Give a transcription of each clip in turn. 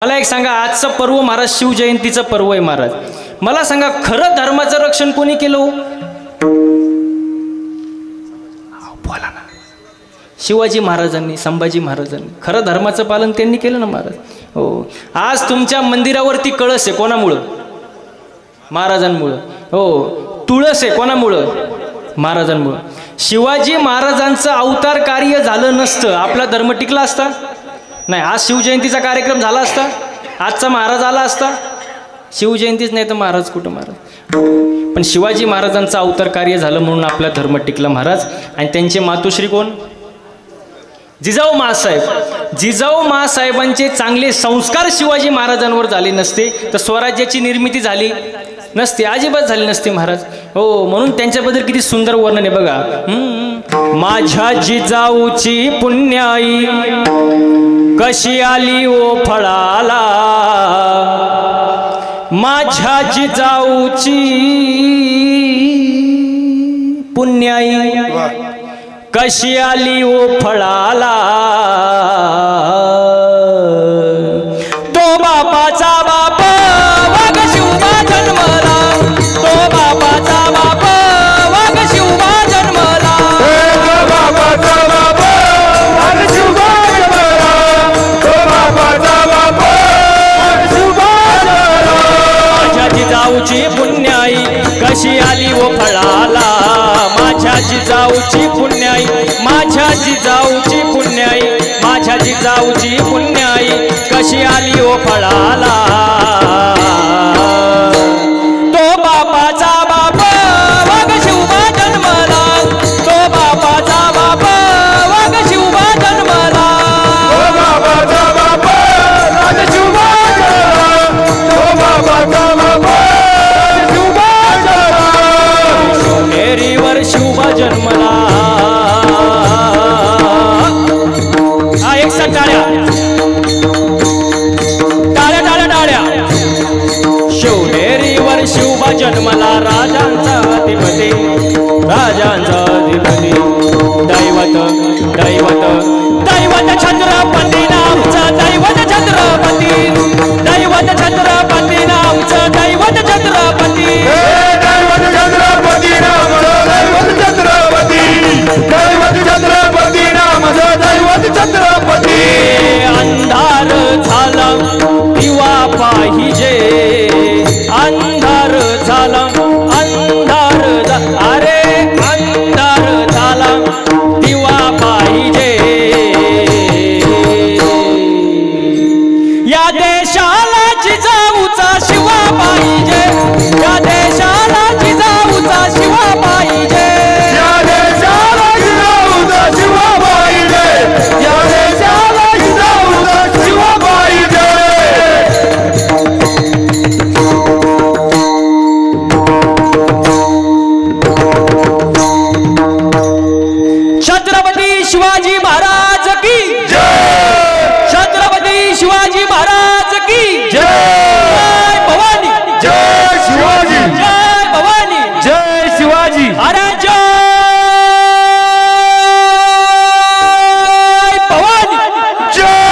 मला एक सांगा, आजचं पर्व महाराज शिवजयंतीचं पर्व आहे महाराज. मला सांगा, खरं धर्माचं रक्षण कोणी केलं हो? बोला ना. शिवाजी महाराजांनी, संभाजी महाराजांनी. खरं धर्माचं पालन त्यांनी केलं ना महाराज. हो, आज तुमच्या मंदिरावरती कळस आहे, कोणामुळं? महाराजांमुळं. हो, तुळस आहे, कोणामुळं? महाराजांमुळं. शिवाजी महाराजांचं अवतार कार्य झालं नसतं, आपला धर्म टिकला असता नाही. आज शिवजयंतीचा कार्यक्रम झाला असता, आजचा महाराज आला असता. शिवजयंतीच नाही तर महाराज कुठं महाराज. पण शिवाजी महाराजांचं अवतार कार्य झालं म्हणून आपला धर्म टिकला महाराज. आणि त्यांचे मातोश्री कोण? जिजाऊ माँसाहेब. जिजाऊ माँसाहेबांचे चांगले संस्कार शिवाजी महाराजांवर झाले नसते तर स्वराज्याची निर्मिती झाली नसते, अजिबात झाली नसते महाराज. हो, म्हणून त्यांच्याबद्दल किती सुंदर वर्णन आहे बघा. माझ्या जिजाऊची पुण्याई कशी आली ओ फळाला, माझ्या जिजाऊची पुण्याई कशी आली ओ फळाला. तो बापाचा बाप वाघ शिवबा जन्मला, तो बापाचा बाप वाघ शिवबा जन्मला, तो बापाचा बाप वाघ शिवबा जन्मला, तो बापाचा बाप वाघ शिवबा जन्मला. माझ्या जिजाऊची पुण्याई कशी आली ओ फळाला, माझ्या जिजाऊची पुण्याई, माझ्या जिजाऊची पुण्याई, माझ्या जिजाऊची पुण्याई कशी आली ओ फळाला. तो बापाचा बाप वाघ शिवबा जन्मला, तो बापाचा बाप वाघ शिवबा जन्मला, तो बापाचा बाप वाघ शिवबा जन्मला, तो बापाचा बाप वाघ शिवबा जन्मला. शिवनेरीवर शिवबा जन्मला. हा, एक साथ टाळ्या टाळ्या टाळ्या टाळ्या. शिवनेरीवर शिवबा जन्मला, राजांचा अधिपती, राजांचा अधिपती. दैवत दैवत दैवत छत्रपती नामचं, दैवत छत्रपती, दैवत छत्रपती नामचं, दैवत छत्रपती. दैवत छत्रपती नामचं, दैवत छत्रपती, दैवत छत्रपती नामचं, दैवत छत्रपती. अंधार झाला दिवा पाहिजे, अंधार झाला, अंधार अरे अंधार झाला दिवा पाहिजे. या देशाला जिजाऊचा शिवा पाहिजे, या देशाला जिजाऊचा शिवा पाहिजे, या देशाला जिजाऊचा शिवा पाहिजे, या देशाला जिजाऊचा शिवा पाहिजे. छत्रपती शिवाजी महाराज की जय, छत्रपती शिवाजी महाराज की जय, जय भवानी, जय शिवाजी, जय भवानी, जय शिवाजी. अरे जय भवानी, जय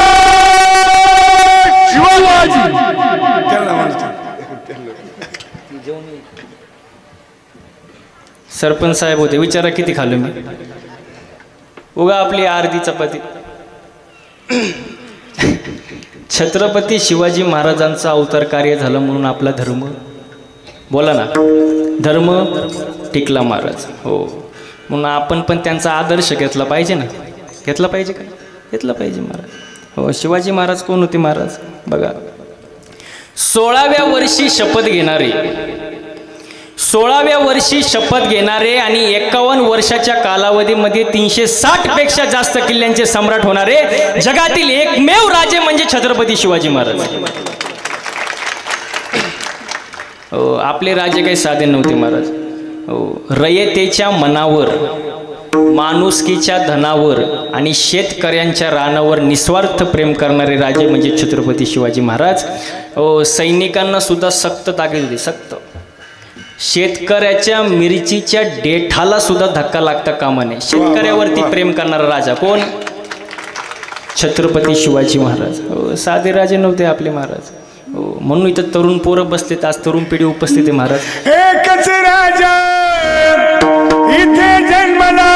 शिवाजी. सरपंच साहेब होते, विचारा किती खाल्लं मी. उगा आपली अर्धी चपाती. छत्रपती शिवाजी महाराजांचा अवतार कार्य झालं म्हणून आपला धर्म, बोला ना, धर्म टिकला महाराज. हो, म्हणून आपण पण त्यांचा आदर्श घेतला पाहिजे ना. घेतला पाहिजे का? घेतला पाहिजे महाराज. हो, शिवाजी महाराज कोण होते महाराज बघा. 16व्या वर्षी शपथ घेणारे, 16व्या वर्षी शपथ घेणारे आणि 51 वर्षाच्या कालावधीमध्ये 360 पेक्षा जास्त किल्ल्यांचे सम्राट होणारे जगातील एकमेव राजे म्हणजे छत्रपती शिवाजी महाराज. हो, आपले राजे काही साधे नव्हते महाराज. हो, रयतेच्या मनावर, माणुसकीच्या धनावर आणि शेतकऱ्यांच्या रानावर निस्वार्थ प्रेम करणारे राजे म्हणजे छत्रपती शिवाजी महाराज. हो, सैनिकांना सुद्धा सक्त ताकीद होती, सक्त. शेतकऱ्याच्या मिरचीच्या देठाला सुद्धा धक्का लागता कामा नये. शेतकऱ्यावरती प्रेम करणारा राजा कोण? छत्रपती शिवाजी महाराज. हो, साधे राजे नव्हते आपले महाराज. हो, म्हणून इथं तरुण पोरं बसलेत, आज तरुण पिढी उपस्थित आहे महाराज. एकच राजा इथे जन्मला,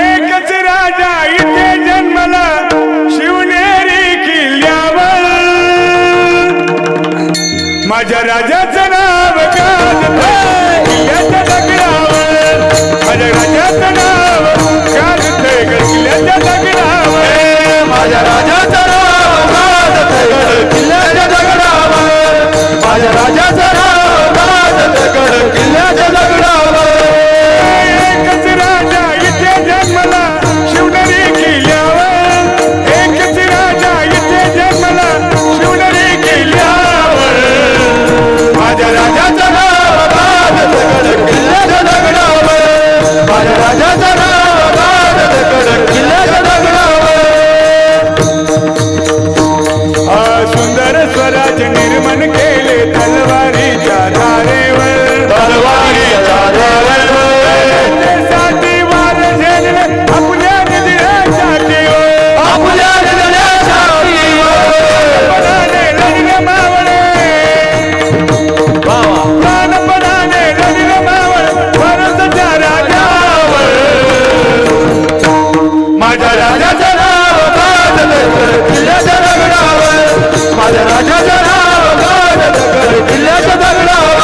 एकच राजा इथे जन्मला, शिवनेरी किल्ल्यावर माझ्या राजाचं नाव गाजतंय किल्ल्याच्या दगडावर, माझ्या राजाचं नाव गाजतंय किल्ल्याच्या दगडावर, माझ्या राजाचं नाव गाजतंय किल्ल्याच्या दगडावर, माझ्या राजाचं नाव गाजतंय किल्ल्याच्या दगडावर. एकच राजा इथे जन्मला, शिवनेरी किल्ल्यावर, एकच राजा इथे जन्मला, शिवनेरी किल्ल्यावर, माझ्या राजाचं नाव गाजतंय किल्ल्याच्या दगडावर, माझ्या राजाचं नाव गाजतंय किल्ल्याच्या दगडावर. सुंदर स्वराज निर्माण केले तलवारीच्या धारेवर, तलवारीच्या धारेवर, साठी वार झेलले आपल्या निधड्यासाठीवर, आपल्या निधड्यासाठीवर, प्राणपणाने लढले मावळे, प्राणपणाने लढले मावळे भारताच्या राजावर, माझ्या राजाचं नाव गाजतंय किल्ल्याच्या दगडावर, माझ्या राजाचं नाव गाजतंय किल्ल्याच्या दगडावर.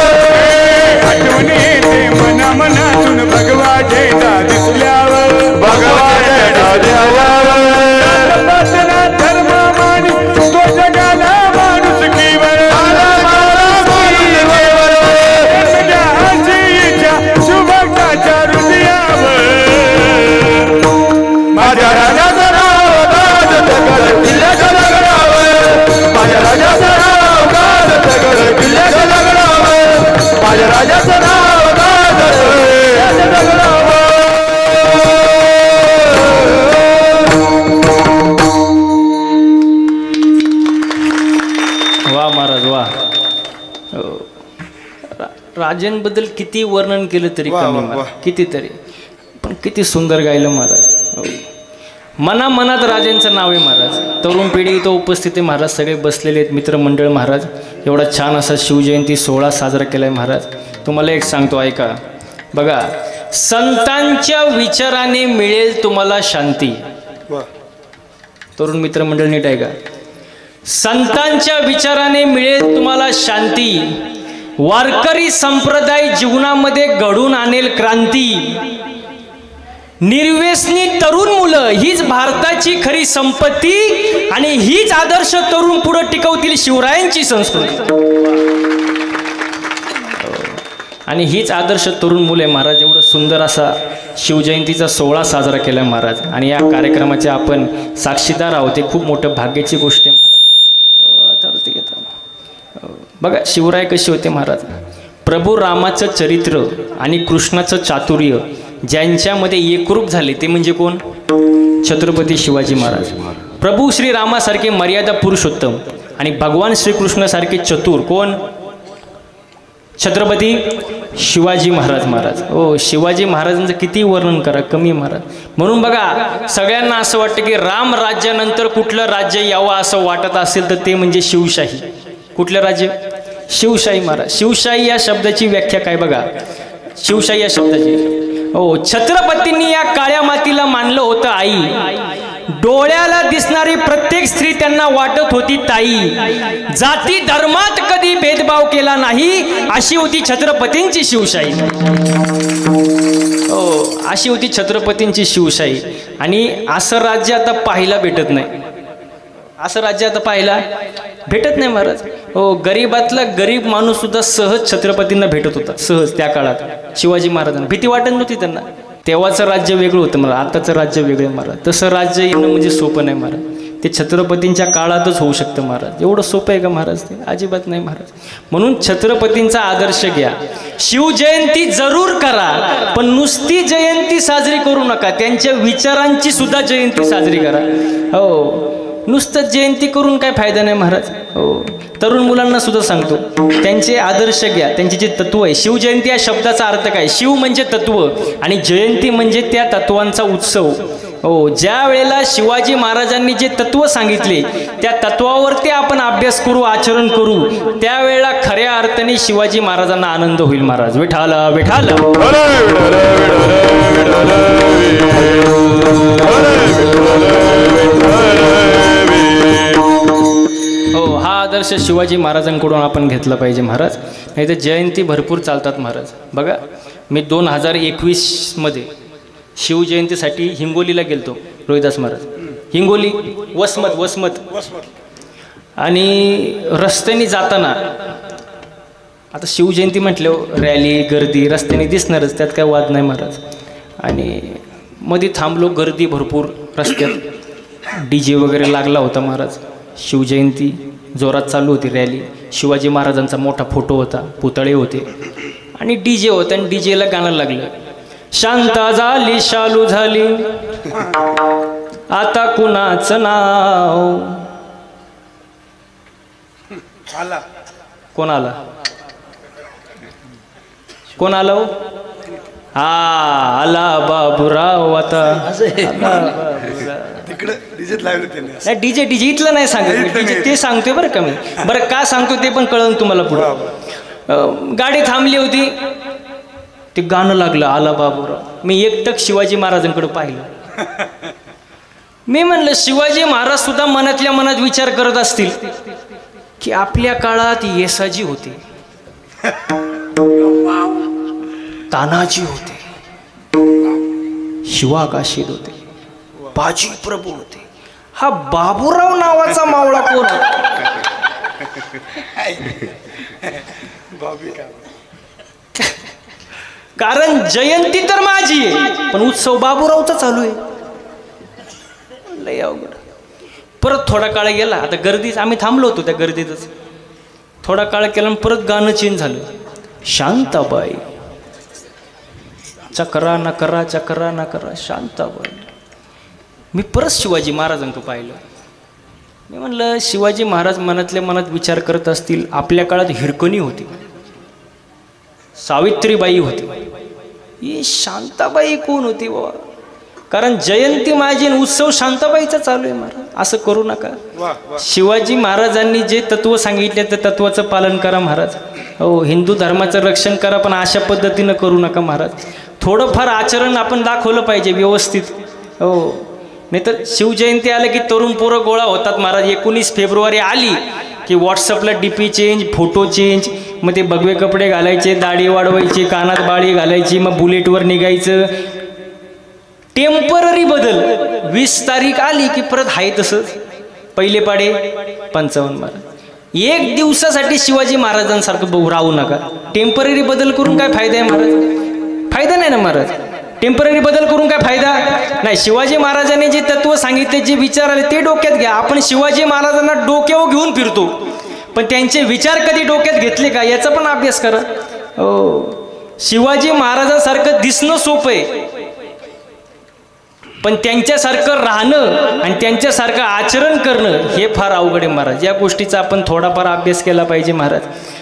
आठवणी येते मना मनातून भगवा झेंडा दिसल्यावर, भगवा झेंडा दिसल्यावर, धर्म मानी तो जगाला माणुसकीवर, तुझ्या आशेच्या शुभकाच्या हृदयावर, माझ्या राजाचं नाव गाजतंय किल्ल्याच्या दगडावर, माझ्या राजाचं नाव गाजतंय किल्ल्याच्या दगडावर, माझ्या राजाचं नाव गाजतंय किल्ल्याच्या दगडावर. वा महाराज वा. हो. राजांबद्दल किती वर्णन केलं तरी कमी महाराज, कितीतरी, पण किती सुंदर गायलं महाराज. हो. मनामनात राजांचं नाव आहे महाराज. तरुण पिढी इथं उपस्थित आहे महाराज, सगळे बसलेले आहेत मित्रमंडळ महाराज. एवढा छान असा शिवजयंती सोहळा साजरा केला आहे महाराज. तुम्हाला एक सांगतो ऐका बघा, संतांच्या विचाराने मिळेल तुम्हाला शांती. तरुण मित्रमंडळ नीट ऐका, संतांच्या विचाराने मिळेल तुम्हाला शांती, वारकरी संप्रदाय जीवनामध्ये घडून आणेल क्रांती, निर्व्यसनी तरुण मुलं हीच भारताची खरी संपत्ती आणि हीच आदर्श तरुण पुढे टिकवतील शिवरायांची संस्कृती. आणि हीच आदर्श तरुण मुले महाराज. एवढं सुंदर असा शिवजयंतीचा सोहळा साजरा केला महाराज, आणि या कार्यक्रमाचे आपण साक्षीदार आहोत. हे खूप मोठं भाग्याची गोष्ट आहे महाराज. बघा शिवराय कसे होते महाराज. प्रभू रामाचं चरित्र आणि कृष्णाचं चातुर्य ज्यांच्यामध्ये एकरूप झाले ते म्हणजे कोण? छत्रपती शिवाजी महाराज. प्रभू श्री रामासारखे मर्यादा पुरुषोत्तम आणि भगवान श्रीकृष्णासारखे चतुर कोण? छत्रपती शिवाजी महाराज. महाराज हो, शिवाजी महाराजांचं किती वर्णन करा कमी महाराज. म्हणून बघा सगळ्यांना असं वाटतं की राम राज्यानंतर कुठलं राज्य यावं असं वाटत असेल तर ते म्हणजे शिवशाही. कुठलं राज्य? शिवशाही महाराज. शिवशाही या शब्दाची व्याख्या काय बघा. शिवशाही या शब्दाची हो, छत्रपतींनी या काळ्या मातीला मानलं होतं आई, डोळ्याला दिसणारी प्रत्येक स्त्री त्यांना वाटत होती ताई, जाती धर्मात कधी भेदभाव केला नाही, अशी होती छत्रपतींची शिवशाही. हो, अशी होती छत्रपतींची शिवशाही. आणि असं राज्य आता पाहायला भेटत नाही. असं राज्य आता पाहायला भेटत नाही महाराज. हो, गरीबातला गरीब माणूस सुद्धा सहज छत्रपतींना भेटत होता, सहज. त्या काळात शिवाजी महाराजांना भीती वाटत नव्हती त्यांना. तेव्हाचं राज्य वेगळं होतं मला, आताचं राज्य वेगळं महाराज. तसं राज्य येणं म्हणजे सोपं नाही महाराज. ते छत्रपतींच्या काळातच होऊ शकतं महाराज. एवढं सोपं आहे का महाराज? ते अजिबात नाही महाराज. म्हणून छत्रपतींचा आदर्श घ्या. शिवजयंती जरूर करा, पण नुसती जयंती साजरी करू नका, त्यांच्या विचारांची सुद्धा जयंती साजरी करा. हो, नुसतं जयंती करून काय फायदा नाही महाराज. हो, तरुण मुलांना सुद्धा सांगतो त्यांचे आदर्श घ्या, त्यांचे जे तत्व आहे. शिवजयंती या शब्दाचा अर्थ काय? शिव म्हणजे तत्व आणि जयंती म्हणजे त्या तत्वांचा उत्सव. हो, ज्या वेळेला शिवाजी महाराजांनी जे तत्व सांगितले त्या तत्वावरती आपण अभ्यास करू, आचरण करू, त्यावेळेला खऱ्या अर्थाने शिवाजी महाराजांना आनंद होईल. महाराज विठाल विठाल. हो, हा आदर्श शिवाजी महाराजांकडून आपण घेतला पाहिजे महाराज. नाही तर जयंती भरपूर चालतात महाराज. बघा, मी 2021 शिवजयंतीसाठी हिंगोलीला गेलतो. रोहिदास महाराज हिंगोली वसमत आणि रस्त्याने जाताना, आता शिवजयंती म्हटल्यावर रॅली गर्दी रस्त्याने दिसणारच, त्यात काय वाद नाही महाराज. आणि मध्ये थांबलो, गर्दी भरपूर रस्त्यात, DJ वगैरे लागला होता महाराज. शिवजयंती जोरात चालू होती, रॅली. शिवाजी महाराजांचा मोठा फोटो होता, पुतळे होते आणि DJ होता. आणि DJला गाणं लागलं, शांता झाली शालू झाली आता कुणाचं नाव. कोण आला? कोण आला हो? हा, आला बाबूराव. आता नाही, डीजे इथलं नाही सांगत, डीजे ते सांगतोय बरं का मी. बरं का सांगतो ते पण कळलं तुम्हाला पुढं. गाडी थांबली होती, ते गाणं लागलं, आला बाबूराव. मी एकटक शिवाजी महाराजांकडे पाहिलं. मी म्हणलं शिवाजी महाराज सुद्धा मनातल्या मनात विचार करत असतील की आपल्या काळात येसाजी होते, तानाजी होते, शिवाकाशीद होते, बाजी प्रभू होते, हा बाबूराव नावाचा मावळा कोण होता? कारण जयंती तर माझी आहे पण उत्सव बाबूरावचा चालू आहे. लय अवघड. परत थोडा काळ गेला, आता गर्दीच, आम्ही थांबलो होतो त्या गर्दीतच. थोडा काळ केला आणि परत गाणं चेंज झालं, शांताबाई चक्रा नकरा चक्रा नकरा शांताबाई. मी परत शिवाजी महाराजांकडे पाहिलं. मी म्हणलं शिवाजी महाराज मनातल्या मनात विचार करत असतील आपल्या काळात हिरकणी होती, सावित्रीबाई होती, ही शांताबाई कोण होती बाबा? कारण जयंती माझी उत्सव शांताबाईचा चालू आहे महाराज. असं करू नका. शिवाजी महाराजांनी जे तत्व सांगितले त्या तत्वाचं पालन करा महाराज. हो, हिंदू धर्माचं रक्षण करा, पण अशा पद्धतीनं करू नका महाराज. थोडंफार आचरण आपण दाखवलं पाहिजे व्यवस्थित. हो, नाही तर शिवजयंती आलं की तरुण पोरं गोळा होतात महाराज. 19 फेब्रुवारी आली की व्हॉट्सअपला DP चेंज, फोटो चेंज, मग ते भगवे कपडे घालायचे, दाढी वाढवायची, कानात बाळी घालायची, मग बुलेटवर निघायचं. टेम्पररी बदल. 20 तारीख आली की परत आहे तसंच, पहिले पाडे 55 महाराज. एक दिवसासाठी शिवाजी महाराजांसारखं राहू नका. टेम्पररी बदल करून काय फायदा आहे महाराज? फायदा नाही ना महाराज. टेम्पररी बदल करून काय फायदा नाही. शिवाजी महाराजांनी जे तत्व सांगितले, जे विचार आले ते डोक्यात घ्या. आपण शिवाजी महाराजांना डोक्यावर घेऊन फिरतो, पण त्यांचे विचार कधी डोक्यात घेतले का याचा पण अभ्यास करा. हो, शिवाजी महाराजांसारखं दिसणं सोपं आहे, पण त्यांच्यासारखं राहणं आणि त्यांच्यासारखं आचरण करणं हे फार अवघड आहे महाराज. या गोष्टीचा आपण थोडाफार अभ्यास केला पाहिजे महाराज.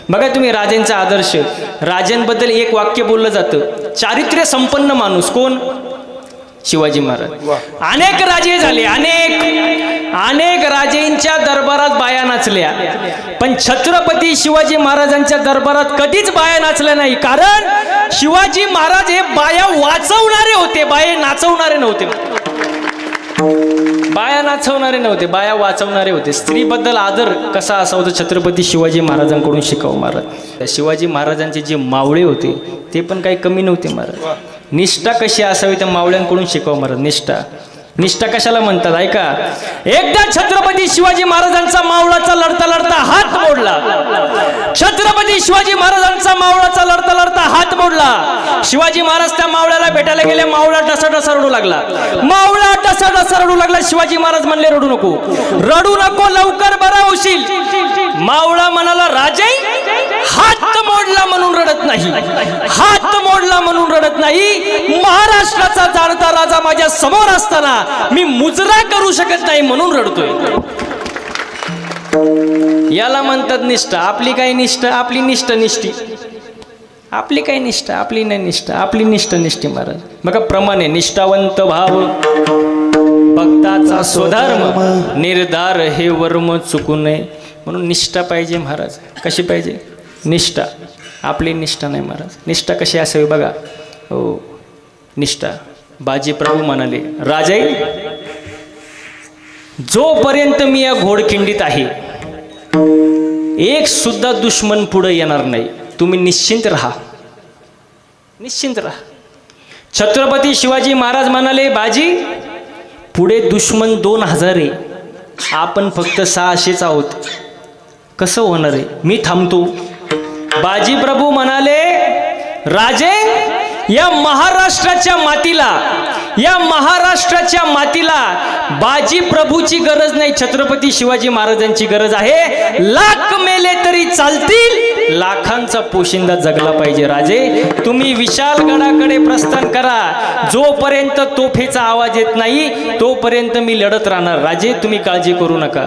बघा तुम्ही राजांचा आदर्श, राजांबद्दल एक वाक्य बोललं जातं, चारित्र्य संपन्न माणूस कोण? शिवाजी महाराज. अनेक राजे झाले, अनेक राजेंच्या दरबारात बाया नाचल्या, पण छत्रपती शिवाजी महाराजांच्या दरबारात कधीच बाया नाचल्या नाही. कारण शिवाजी महाराज हे बाया वाचवणारे होते, बाया नाचवणारे नव्हते. बाया नाचवणारे नव्हते, बाया वाचवणारे होते. स्त्रीबद्दल आदर कसा असावा छत्रपती शिवाजी महाराजांकडून शिकावं महाराज. शिवाजी महाराजांचे जे मावळे होते ते पण काही कमी नव्हते महाराज. निष्ठा कशी असावी त्या मावळ्यांकडून शिकावं महाराज. निष्ठा कशाला म्हणतात ऐका. एकदा छत्रपती शिवाजी महाराजांचा मावळाचा लढता लढता हात मोडला. छत्रपती शिवाजी महाराजांचा मावळाचा लढता लढता हात मोडला. शिवाजी महाराज त्या मावळ्याला भेटायला गेले. मावळा टसा रडू लागला. मावळा टसा रडू लागला. शिवाजी महाराज म्हणले रडू नको, लवकर बरा होशील. मावळा म्हणाला राजे, हात मोडला म्हणून रडत नाही, हात मोडला म्हणून रडत नाही. महाराष्ट्राचा जाणता राजा माझ्या समोर असताना मी मुजरा करू शकत नाही म्हणून रडतोय. याला म्हणतात निष्ठा. आपली काय निष्ठा? आपली निष्ठी. आपली काय निष्ठा? आपली नाही निष्ठा. आपली निष्ठी महाराज. बघा प्रमाणे निष्ठावंत भाव भक्ताचा स्वधर्म निर्धार हे वर्म चुकू नये. म्हणून निष्ठा पाहिजे महाराज. कशी पाहिजे? निष्ठा. आपली निष्ठा नाही महाराज. निष्ठा कशी असावी बघा. हो, निष्ठा. बाजी प्रभू म्हणाले, राजे जोपर्यंत मी या घोडखिंडीत आहे एक सुद्धा दुश्मन पुढे येणार नाही. तुम्ही निश्चिंत राहा, निश्चिंत राहा. छत्रपती शिवाजी महाराज म्हणाले, बाजी पुढे दुश्मन 2000 आहे, आपण फक्त 600च आहोत. कसं होणार आहे? मी थांबतो. बाजी प्रभू म्हणाले, राजे या महाराष्ट्राच्या मातीला बाजी प्रभूची गरज नाही, छत्रपती शिवाजी महाराजांची गरज आहे. लाख मेले तरी चालतील, लाखांचा पोशिंदा जगला पाहिजे. राजे तुम्ही विशालगडाकडे प्रस्थान करा. जोपर्यंत तोफेचा आवाज येत नाही तोपर्यंत मी लढत राहणार. राजे तुम्ही काळजी करू नका.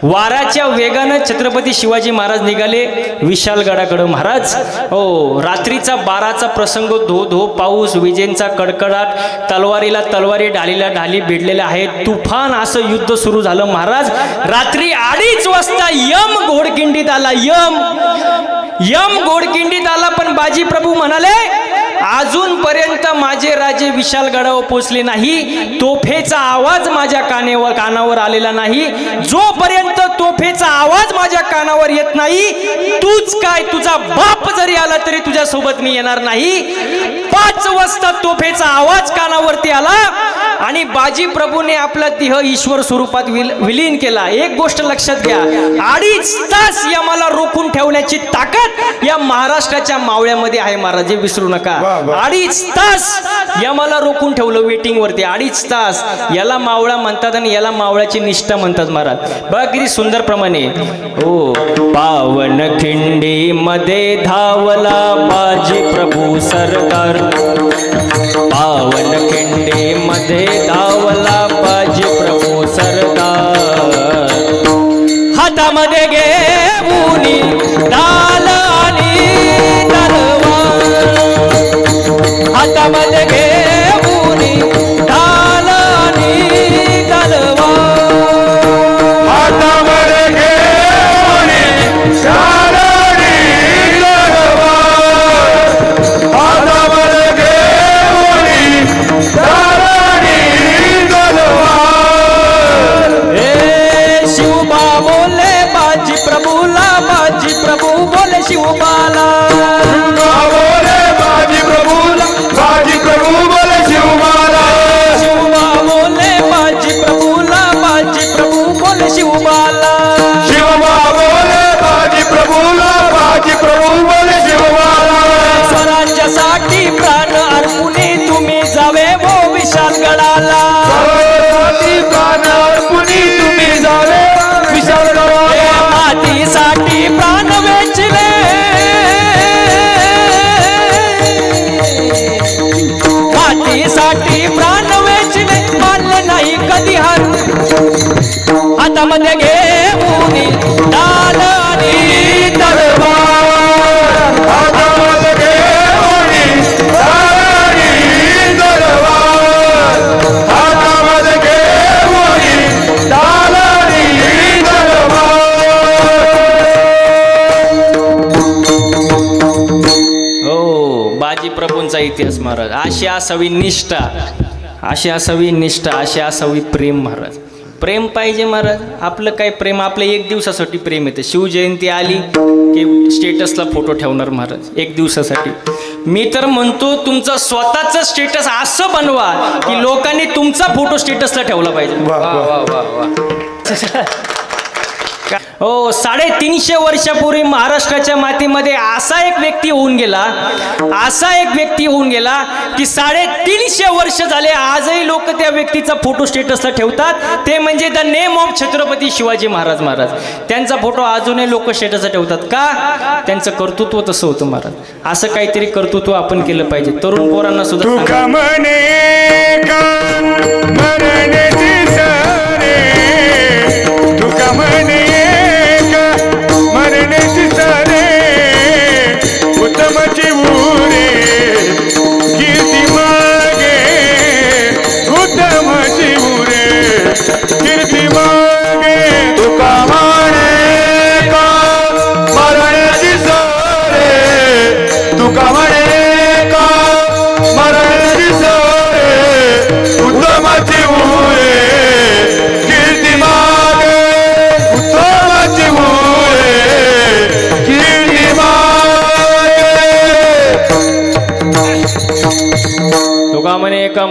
वाऱ्याच्या वेगानं छत्रपती शिवाजी महाराज निघाले विशालगडाकडे. महाराज हो, रात्रीचा 12चा प्रसंग, धो धो पाऊस, विजेंचा कडकडाट, तलवारीला तलवारी, ढालीला ढाली भिडलेल्या आहेत. तुफान असं युद्ध सुरू झालं. महाराज रात्री 2:30 वाजता यम घोडखिंडीत आला. यम घोडखिंडीत आला. पण बाजी प्रभू म्हणाले, अजूनपर्यंत माझे राजे विशालगडावर पोहोचले नाही. तोफेचा आवाज माझ्या कानावर आलेला नाही. जोपर्यंत तोफेचा आवाज माझ्या कानावर येत नाही, तूच काय तुझा बाप जरी आला तरी तुझ्या सोबत मी येणार नाही. 5 वाजता तोफेचा आवाज कानावरती आला आणि बाजी प्रभूने आपला देह ईश्वर स्वरूपात विलीन केला. एक गोष्ट लक्षात घ्या, 2.5 तास यमाला रोखून ठेवण्याची ताकद या महाराष्ट्राच्या मावळ्यामध्ये आहे. महाराज विसरू नका. 2.5 तास यमाला रोखून ठेवलं वेटिंग वरती. 2.5 तास. याला मावळा म्हणतात आणि याला मावळ्याची निष्ठा म्हणतात. महाराज बघा किती सुंदर प्रमाणे. हो, पावन खिंडी मध्ये धावला बाजी प्रभू सरदार. पावन खिंडी मध्ये धावला बाजी प्रभू सरदार. हातामध्ये घेऊनी ढाल आणि तलवार. हातामध्ये घेऊनी ढाल आणि तलवार. हातामध्ये घेऊनी ढाल आणि तलवार. हातामध्ये घेऊनी ढाल आणि तलवार. ए शिवबा बोले बाजी प्रभूला, बाजी प्रभू बोले शिवबाला. बोले बाजी प्रभूला, बाजी प्रभू बोले शिवबाला. शिवबा बोले बाजी प्रभूला, बाजी प्रभू बोले शिवबाला. शिवबा बोले बाजी प्रभूला, बाजी प्रभू बोले शिवबाला. स्वराज्यासाठी प्राण अर्पुने तुम्ही जावे वो विशालगडाला. प्राण अर्पुनी तुम्ही जावे विशालगडाला. मातीसाठी प्राण वेचले, मातीसाठी प्राण वेचले, मानले नाही कधी हार. हातामध्ये घेऊनी ढाल आणि तलवार. हातामध्ये घेऊनी ढाल आणि तलवार. हातामध्ये घेऊनी ढाल आणि तलवार. हो, बाजी प्रभूंचा इतिहास महाराज. अशी असावी निष्ठा, अशी असावी निष्ठा, अशी असावी प्रेम. महाराज प्रेम पाहिजे महाराज. आपलं काय प्रेम, आपलं 1 दिवसासाठी प्रेम येतं. शिवजयंती आली की स्टेटसला फोटो ठेवणार महाराज 1 दिवसासाठी. मी तर म्हणतो तुमचं स्वतःचं स्टेटस असं बनवा की लोकांनी तुमचा फोटो स्टेटसला ठेवला पाहिजे. हो, 350 वर्षापूर्वी महाराष्ट्राच्या मातीमध्ये असा एक व्यक्ती होऊन गेला, असा एक व्यक्ती होऊन गेला की 350 वर्ष झाले आजही लोक त्या व्यक्तीचा फोटो स्टेटसला ठेवतात. ते म्हणजे the name of Chhatrapati Shivaji Maharaj. Maharaj त्यांचा फोटो अजूनही लोक स्टेटसला ठेवतात. का? त्यांचं कर्तृत्व तसं होतं महाराज. असं काहीतरी कर्तृत्व आपण केलं पाहिजे. तरुण पोरांना सुद्धा तुका म्हणे का मरण्याची सरे. तुका म्हणे उत्तमची उरे कीर्ती मागे. उत्तमची उरे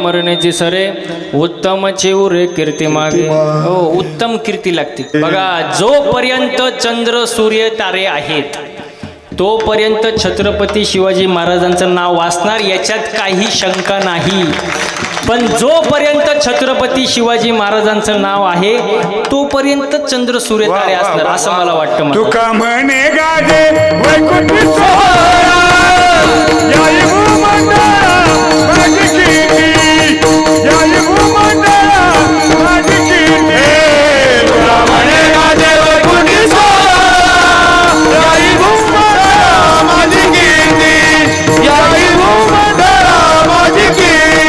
मरणेची सरे उत्तम चिवरे कीर्ती मागे. हो, उत्तम कीर्ती लागते. बघा, जोपर्यंत चंद्र सूर्य तारे आहेत तोपर्यंत छत्रपती शिवाजी महाराजांचं नाव वाचणार, याच्यात काही शंका नाही. पण जोपर्यंत छत्रपती शिवाजी महाराजांचं नाव आहे तोपर्यंत चंद्र सूर्य तारे असणार असं मला वाटतं. तुका म्हणे गाजे वैकुंठी सोहळा, याई भूमंडळा माझी कीर्ती, याई भूमंडळा माझी कीर्ती. तुका म्हणे गाजे वैकुंठी सोहळा, याई भूमंडळा माझी कीर्ती, याई भूमंडळा माझी कीर्ती.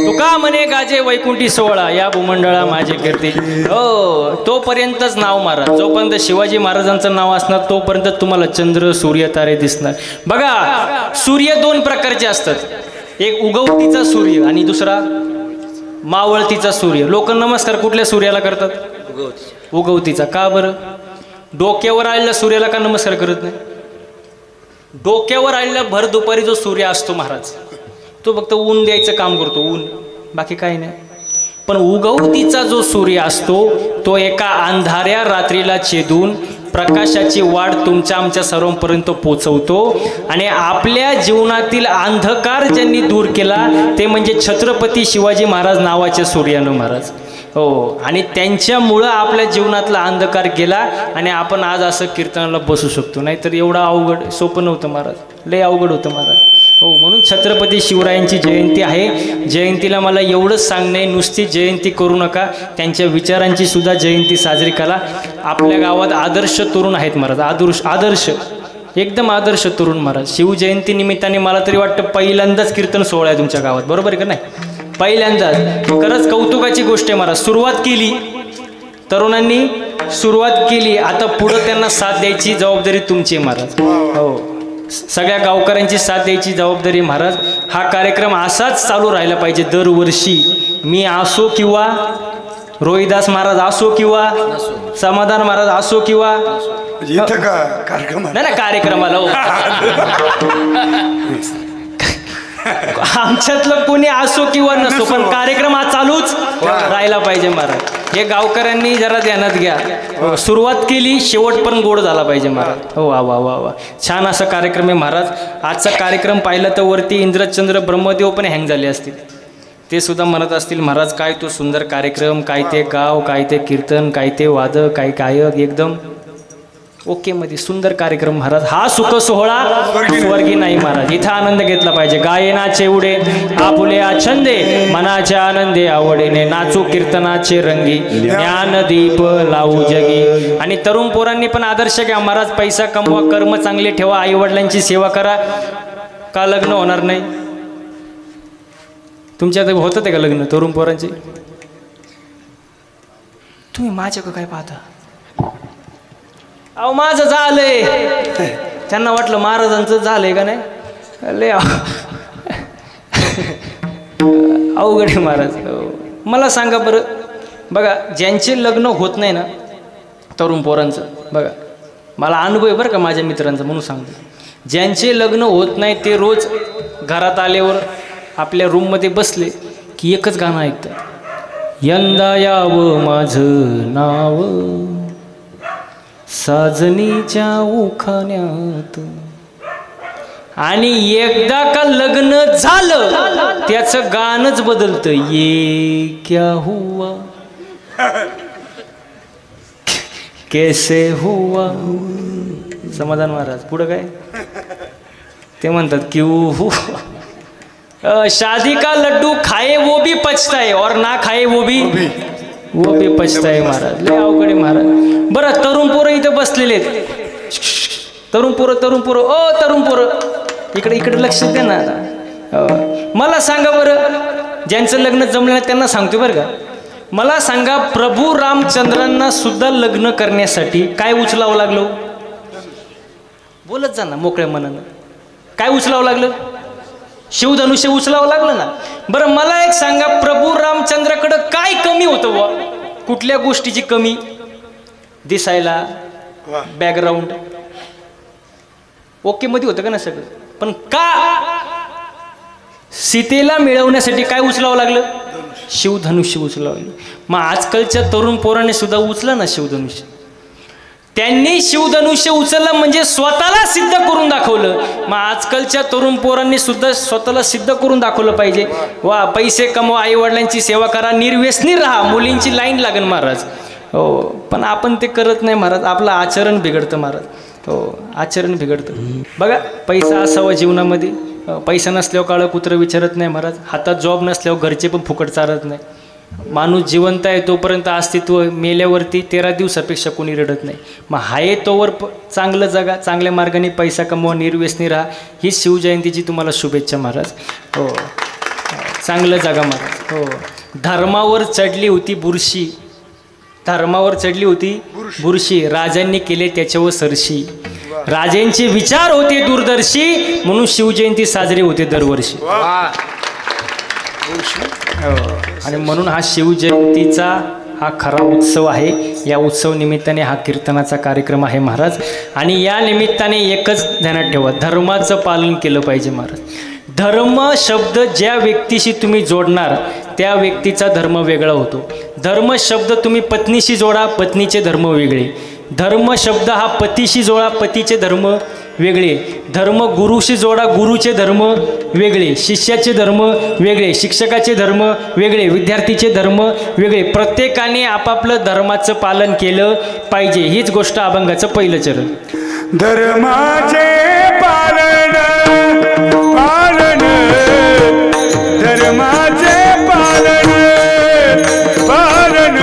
तुका म्हणे गाजे वैकुंठी सोहळा, या भूमंडळा माझी कीर्ती. हो, तोपर्यंतच नाव मारा. जोपर्यंत शिवाजी महाराजांचं नाव असणार तोपर्यंत तुम्हाला चंद्र सूर्य तारे दिसणार. बघा, सूर्य दोन प्रकारचे असतात. एक उगवतीचा सूर्य आणि दुसरा मावळतीचा सूर्य. लोक नमस्कार कुठल्या सूर्याला करतात? उगवतीचा. का बरं? डोक्यावर आलेल्या सूर्याला का नमस्कार करत नाही? डोक्यावर आलेला भर दुपारी जो सूर्य असतो महाराज, तो फक्त ऊन द्यायचं काम करतो, ऊन, बाकी काही नाही. पण उगवतीचा जो सूर्य असतो तो एका अंधाऱ्या रात्रीला छेदून प्रकाशाची वाढ तुमच्या आमच्या सर्वांपर्यंत पोचवतो. आणि आपल्या जीवनातील अंधकार ज्यांनी दूर केला ते म्हणजे छत्रपती शिवाजी महाराज नावाचे सूर्यानं महाराज. हो, आणि त्यांच्यामुळं आपल्या जीवनातला अंधकार गेला आणि आपण आज असं कीर्तनाला बसू शकतो. नाहीतर एवढं अवघड सोपं नव्हतं महाराज, लय अवघड होतं महाराज. हो, म्हणून छत्रपती शिवरायांची जयंती आहे. जयंतीला मला एवढंच सांगणे, नुसती जयंती करू नका, त्यांच्या विचारांची सुद्धा जयंती साजरी करा. आपल्या गावात आदर्श तरुण आहेत महाराज, आदर्श एकदम आदर्श तरुण महाराज. शिवजयंती निमित्ताने मला तरी वाटतं पहिल्यांदाच कीर्तन सोहळा आहे तुमच्या गावात, बरोबर आहे का नाही? पहिल्यांदाच. खरंच कौतुकाची गोष्ट आहे महाराज. सुरुवात केली, तरुणांनी सुरुवात केली, आता पुढं त्यांना साथ द्यायची जबाबदारी तुमची आहे महाराज. हो, सगळ्या गावकऱ्यांची साथ द्यायची जबाबदारी महाराज. हा कार्यक्रम असाच चालू राहिला पाहिजे दरवर्षी. मी असो किंवा रोहिदास महाराज असो किंवा समाधान महाराज असो किंवा इथं का कार्यक्रम नाही ना कार्यक्रमाला आमच्यातलं कोणी असो किंवा नसो, पण कार्यक्रम हा चालूच राहिला पाहिजे महाराज. हे गावकऱ्यांनी जरा ध्यानात घ्या. सुरुवात केली, शेवट पण गोड झाला पाहिजे महाराज. हो, वा वा वा वा, छान असा कार्यक्रम आहे महाराज. आजचा कार्यक्रम पाहिला तर वरती इंद्रचंद्र ब्रह्मदेव पण हँग झाले असतील, ते सुद्धा म्हणत असतील महाराज काय तो सुंदर कार्यक्रम, काय ते गाव, काय ते कीर्तन, काय ते वादक, काय गायक, एकदम ओके मध्ये सुंदर कार्यक्रम महाराज. हा सुख सोहळा स्वर्गी नाही महाराज. इथं आनंद घेतला पाहिजे. गायनाचे उडे आपुले छंदे, मनाच्या आनंदे आवडीने नाचू कीर्तनाचे रंगी, ज्ञानदीप लावू जगी. आणि तरुण पोरांनी पण आदर्श घ्या महाराज. पैसा कमवा, कर्म चांगले ठेवा, आई वडिलांची सेवा करा. का लग्न होणार नाही तुमच्यात? होतं ते का लग्न तरुण पोरांचे? तुम्ही माझ्याकडे काय पाहता? अहो, माझं झालंय. त्यांना वाटलं महाराजांचं झालंय का नाही. लय अवघड आहे महाराज. मला सांगा बरं, बघा ज्यांचे लग्न होत नाही ना तरुण पोरांचं, बघा मला अनुभव आहे बरं का माझ्या मित्रांचा, म्हणून सांगतो. ज्यांचे लग्न होत नाही ते रोज घरात आल्यावर आपल्या रूममध्ये बसले की एकच गाणं ऐकतात, यंदा यावं माझं नाव साजनीच्या उखाण्यात. आणि एकदा का लग्न झालं त्याचं गाणंच बदलतं, ये क्या हुआ कैसे हुआ. समाधान महाराज पुढं काय ते म्हणतात, क्यों हुआ शादी का लड्डू खाए वो भी पछताए और ना खाए वो भी पछताए. महाराज लय अवघड आहे महाराज. बरं तरुण पोरं इथं बसलेले आहेत, तरुण पोरं ओ तरुण पोरं इकडे लक्ष द्या ना. मला सांगा बरं, ज्यांचं लग्न जमलं नाही त्यांना सांगतो बरं का, मला सांगा प्रभू रामचंद्रांना सुद्धा लग्न करण्यासाठी काय उचलावं लागलं? बोलत जा ना मोकळ्या मनानं. काय उचलावं लागलं? शिवधनुष्य उचलावं लागलं ना. बरं मला एक सांगा, प्रभू रामचंद्राकडं काय कमी होतं बुवा? कुठल्या गोष्टीची कमी? दिसायला, बॅकग्राऊंड ओके मध्ये होतं का ना सगळं, पण का सीतेला मिळवण्यासाठी काय उचलावं लागलं? शिवधनुष्य उचलावं लागलं. मग आजकालच्या तरुण पोराने सुद्धा उचला ना शिवधनुष्य. त्यांनी शिवधनुष्य उचललं म्हणजे स्वतःला सिद्ध करून दाखवलं. मग आजकालच्या तरुण पोरांनी सुद्धा स्वतःला सिद्ध करून दाखवलं पाहिजे. वा, पैसे कमवा, आई वडिलांची सेवा करा, निर्व्यसनी राहा, मुलींची लाईन लागेल महाराज. हो, पण आपण ते करत नाही महाराज. आपलं आचरण बिघडतं महाराज. हो, आचरण बिघडतं. बघा, पैसा असावा जीवनामध्ये. पैसा नसल्यावर काळं कुत्रं विचारत नाही महाराज. हातात जॉब नसल्यावर घरचे पण फुकट चालत नाही. माणूस जिवंत आहे तोपर्यंत अस्तित्व, मेल्यावरती 13 दिवसापेक्षा कोणी रडत नाही. मग हाय तोवर चांगलं जगा, चांगल्या मार्गाने पैसा कमवा, निर्व्यसनी राहा. ही शिवजयंतीची तुम्हाला शुभेच्छा महाराज. हो, चांगलं जगा महाराज. हो, धर्मावर चढली होती बुरशी, धर्मावर चढली होती बुरशी, राजांनी केले त्याच्यावर सरशी. राजांचे विचार होते दूरदर्शी, म्हणून शिवजयंती साजरी होते दरवर्षी. आणि म्हणून हा शिवजयंतीचा हा खरा उत्सव आहे. या उत्सव निमित्ताने हा कीर्तनाचा कार्यक्रम आहे महाराज. आणि या निमित्ताने एकच ध्यानात ठेवा, धर्माचं पालन केलं पाहिजे महाराज. धर्म शब्द ज्या व्यक्तीशी तुम्ही जोडणार त्या व्यक्तीचा धर्म वेगळा होतो. धर्म शब्द तुम्ही पत्नीशी जोडा, पत्नीचे धर्म वेगळे. धर्म शब्द हा पतीशी जोडा, पतीचे धर्म वेगळे. धर्म गुरुशी जोडा, गुरुचे धर्म वेगळे. शिष्याचे धर्म वेगळे, शिक्षकाचे धर्म वेगळे, विद्यार्थीचे धर्म वेगळे. प्रत्येकाने आपापलं धर्माचं पालन केलं पाहिजे. हीच गोष्ट अभंगाचं पहिलं चरण. धर्माचे पालन पालन, धर्माचे पालन पालन,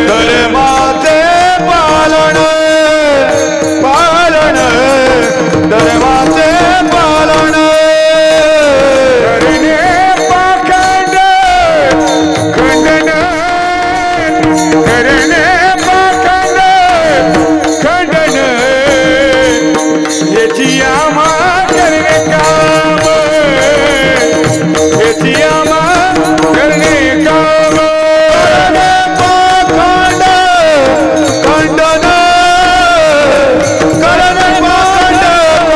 धर्माचे पालन पालन, धर्माचे पालन करणे पाखंड खंडन, करणे पाखंड खंडन, याची आम्हा करणे काम, याची आम्हा करणे काम, पाखंड खंडन, करणे पाखंड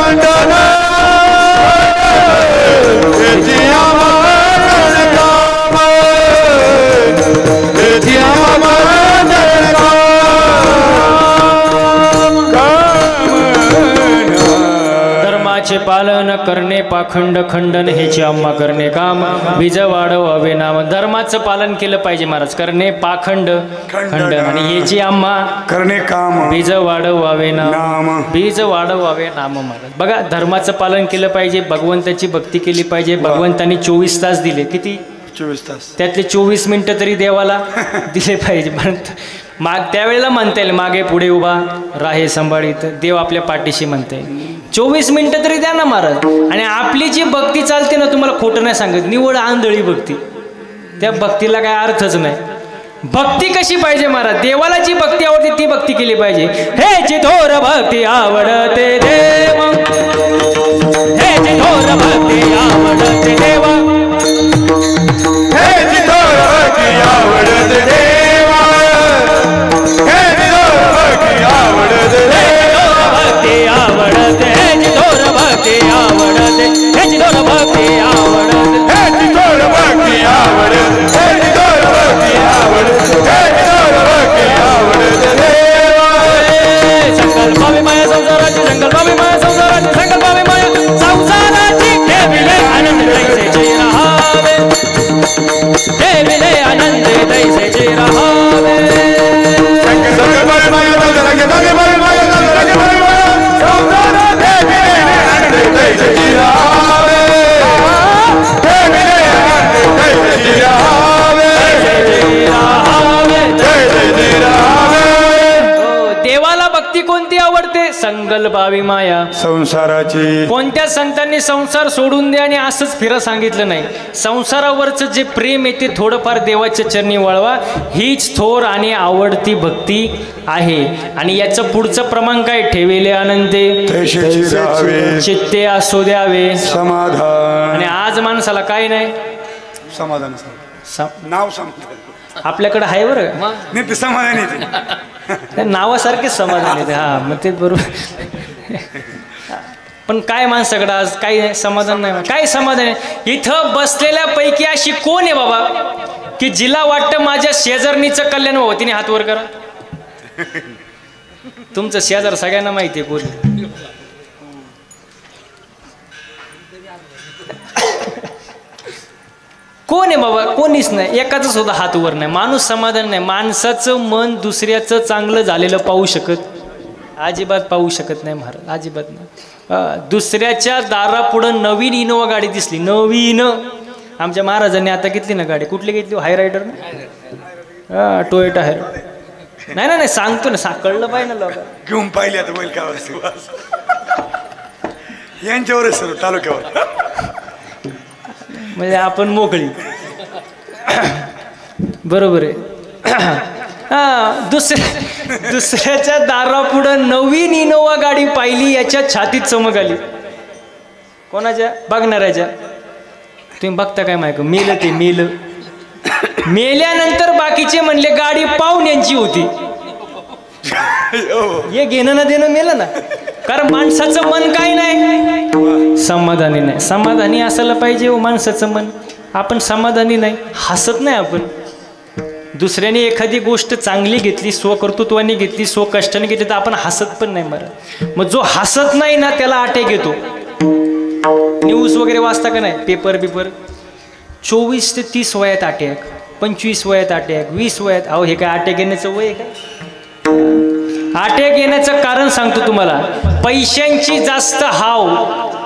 खंडन, याची आम्हा करणे काम, याची आम्हा करणे धर्माचे पालन करणे पाखंड खंडन, हेची आम्हा करणे काम. बीज वाढवावे नाम. धर्माचं पालन केलं पाहिजे महाराज. करणे पाखंड खंडन आणि हेची आम्हा करणे काम, बीज वाढवावे नाम. नाम. बीज वाढवावे नाम महाराज. बघा, धर्माचं पालन केलं पाहिजे, भगवंताची भक्ती केली पाहिजे. भगवंतांनी 24 तास दिले. किती? 24 तास. त्यातले 24 मिनिटं तरी देवाला दिले पाहिजे. माग त्यावेळेला म्हणता येईल, मागे पुढे उभा राहे सांभाळीत, देव आपल्या पाठीशी म्हणता येईल. 24 मिनिटं तरी द्या ना महाराज. आणि आपली जी भक्ती चालते ना, तुम्हाला खोटं नाही सांगत, निवड आंधळी भक्ती. त्या भक्तीला काय अर्थच नाही. भक्ती कशी पाहिजे महाराज? देवाला जी भक्ती आवडते ती भक्ती केली पाहिजे. हे जी थोर भक्ती आवडते देव, हे जी थोर भक्ती आवडते देवा, हे जी थोर भक्ती आवडते देवा, हे जी थोर भक्ती आवडते देवा, भक्ती आवडते, हे जी थोर भक्ती आवडते, हे जी थोर भक्ती आवडते, हे जी थोर भक्ती आवडते, हे जी थोर भक्ती आवडते, हे जी थोर भक्ती आवडते देवा. संकल्पावी माया संसाराची, संकल्पावी माया संसाराची, संकल्पावी माया संसाराची, ठेविले आनंद तैसेचे रहावे, ठेविले आनंद तैसेचे रहावे. संकल्पावी माया संसाराची, संकल्पावी माया संसाराची, संसारात ठेविले आनंद तैसेचे रहावे, ठेविले आनंद तैसेचे रहावे, तैसेचे रहावे. देवाला भक्ती कोणती आवडते? संकल्पावी माया संसाराची. कोणत्या संतांनी संसार सोडून द्या आणि असंच फिरा सांगितलं नाही. संसारावरचं जे प्रेम आहे ते थोडंफार देवाच्या चरणी वळवा. हीच थोर आणि आवडती भक्ती आहे. आणि याचं पुढचं प्रमाण काय? ठेविले आनंदे तैसेचे रहावे, चित्ते असू द्यावे समाधान. आणि आज माणसाला काय नाही, समाधान. नाव समाधान आपल्याकडे आहे बरं का? नाही, ते समाधान येते. नावासारखेच समाधान येते. हा, मग ते बरोबर. पण काय माणसाकडं आज काही समाधान नाही, काय समाधान आहे? इथं बसलेल्या पैकी अशी कोण आहे बाबा की जिला वाटतं माझ्या शेजारणीचं कल्याण व्हावं? तिने हात वर करा. तुमचं शेजार सगळ्यांना माहिती आहे कोण. कोण आहे बाबा? कोणीच नाही. एकाचा सुद्धा हात वर नाही. माणूस समाधान नाही. माणसाचं मन दुसऱ्याचं चांगलं झालेलं पाहू शकत अजिबात पाहू शकत नाही महाराज, अजिबात नाही. दुसऱ्याच्या दारापुढं नवीन इनोवा गाडी दिसली, नवीन. आमच्या महाराजांनी आता घेतली ना गाडी, कुठली घेतली? हाय रायडर ना, टोयोटा हाय. नाही नाही सांगतो ना, कळलं पाहिजे ना लोक. घेऊन पाहिली आता बैल काय यांच्यावरच सर तालुक्यावर, म्हणजे आपण मोकळी. बरोबर आहे. दुसऱ्याच्या दारापुढं नवीन इनोवा गाडी पाहिली, याच्या छातीत चमक आली. कोणाच्या? बघणाऱ्याच्या. तुम्ही बघता काय माहिती? मेलं ते मेलं. मेल्यानंतर बाकीचे म्हणले गाडी पाहुण्यांची होती. हे घेणं ना देणं मेलं ना. कारण माणसाचं मन काय नाही, समाधानी नाही. समाधानी असायला पाहिजे हो माणसाचं मन. आपण समाधानी नाही, हसत नाही आपण. दुसऱ्याने एखादी गोष्ट चांगली घेतली, स्वकर्तृत्वाने घेतली, स्वकष्टाने घेतली, तर आपण हसत पण नाही मग. मग जो हसत नाही ना त्याला अटॅक येतो. न्यूज वगैरे वाचता का नाही, पेपर 24 ते 30 वयात अटॅक, 25 वयात अटॅक, 20 वयात. अहो हे काय अटॅक येण्याचं वय आहे का? अटॅक येण्याचं कारण सांगतो तुम्हाला. पैशांची जास्त हाव,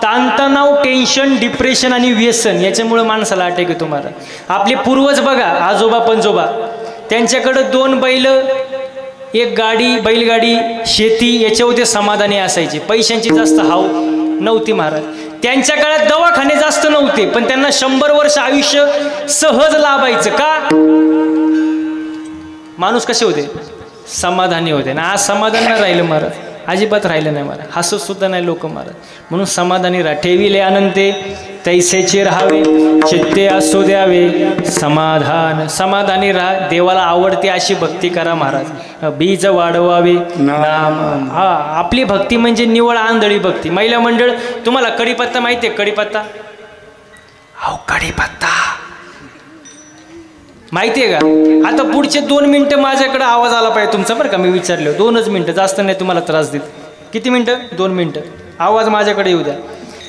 ताणतणाव, टेन्शन, डिप्रेशन आणि व्यसन, याच्यामुळे माणसाला अटॅक येतो महाराज. आपले पूर्वज बघा, आजोबा पंजोबा, त्यांच्याकडं 2 बैल, 1 गाडी, बैलगाडी, शेती, याच्यावर ते समाधानी असायचे. पैशांची जास्त हाव नव्हती महाराज. त्यांच्या काळात दवाखाने जास्त नव्हते, पण त्यांना 100 वर्ष आयुष्य सहज लाभायचं. का? माणूस कसे होते? समाधानी होते ना. आज समाधान नाही राहिलं महाराज, अजिबात राहिलं नाही महाराज. हसत सुद्धा नाही लोक महाराज. म्हणून समाधानी राहा. ठेविले अनंते तैसेचे राहावे, चित्ते असो द्यावे समाधान. समाधानी राहा. देवाला आवडते अशी भक्ती करा महाराज. बीज वाढवावे नाम. हा, आपली भक्ती म्हणजे निवळ आंधळी भक्ती. महिला मंडळ, तुम्हाला कढीपत्ता माहिती आहे? कढीपत्ता, अहो कढीपत्ता माहिती आहे का? आता पुढचे 2 मिनटं माझ्याकडे आवाज आला पाहिजे तुमचा, बरं का? मी विचारले 2च मिनटं, जास्त नाही तुम्हाला त्रास देत. किती मिनटं? 2 मिनटं. आवाज माझ्याकडे येऊ द्या.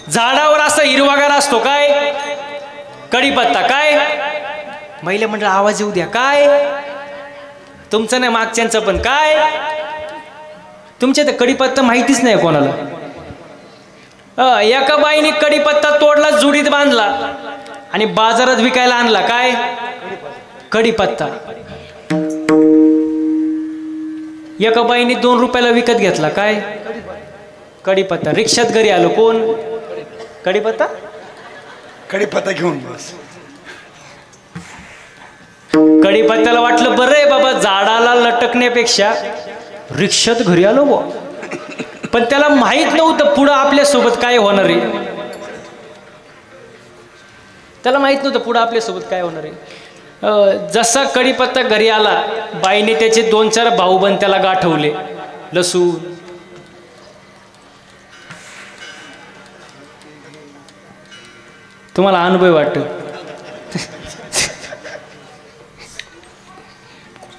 झाडावर असा हिरवागार असतो काय? कढीपत्ता. काय? महिला मंडळ आवाज येऊ द्या. काय? तुमचं नाही, मागच्यांचं पण. काय? तुमच्या तर कढीपत्ता माहितीच नाही कोणाला. एका बाईने कढीपत्ता तोडला, जुडीत बांधला आणि बाजारात विकायला आणला. काय? कढीपत्ता. एका बाईने 2 रुपयाला विकत घेतला. काय? कढीपत्ता. रिक्षात घरी आलो, कोण? कढीपत्ता. कढीपत्ता घेऊन बस. कढीपत्त्याला वाटलं बरं आहे बाबा, झाडाला लटकण्यापेक्षा रिक्षात घरी आलो बो. पण त्याला माहित नव्हतं पुढं आपल्यासोबत काय होणार आहे. त्याला माहित नव्हतं पुढं आपल्यासोबत काय होणार आहे. जसा कढीपत्ता घरी आला, बाईने त्याचे 2-4 भाऊबंद त्याला गाठवले. लसूण, तुम्हाला अनुभव वाटतो.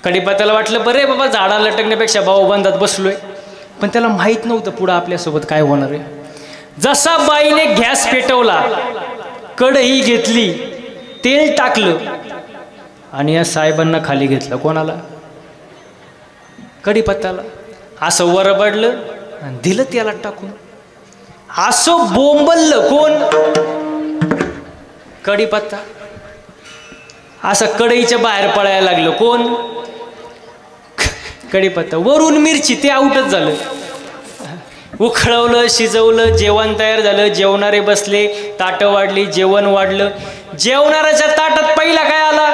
कढीपत्त्याला वाटलं बरं आहे बाबा, झाडाला लटकण्यापेक्षा भाऊबंदात बसलोय. पण त्याला माहित नव्हतं पुढं आपल्यासोबत काय होणार आहे. जसा बाईने गॅस पेटवला, कढई घेतली, तेल टाकलं आणि या साहेबांना खाली घेतलं. कोणाला? कढीपत्त्याला. असं वरबडलं आणि दिलं त्याला टाकून. असं बोंबललं. कोण? कढीपत्ता. असं कढईच्या बाहेर पळायला लागलं. कोण? कढीपत्ता. वरून मिरची, ते आउटच झालं. उखळवलं, शिजवलं, जेवण तयार झालं. जेवणारे बसले, ताटं वाढली, जेवण वाढलं. जेवणाऱ्याच्या ताटात पहिला काय आला?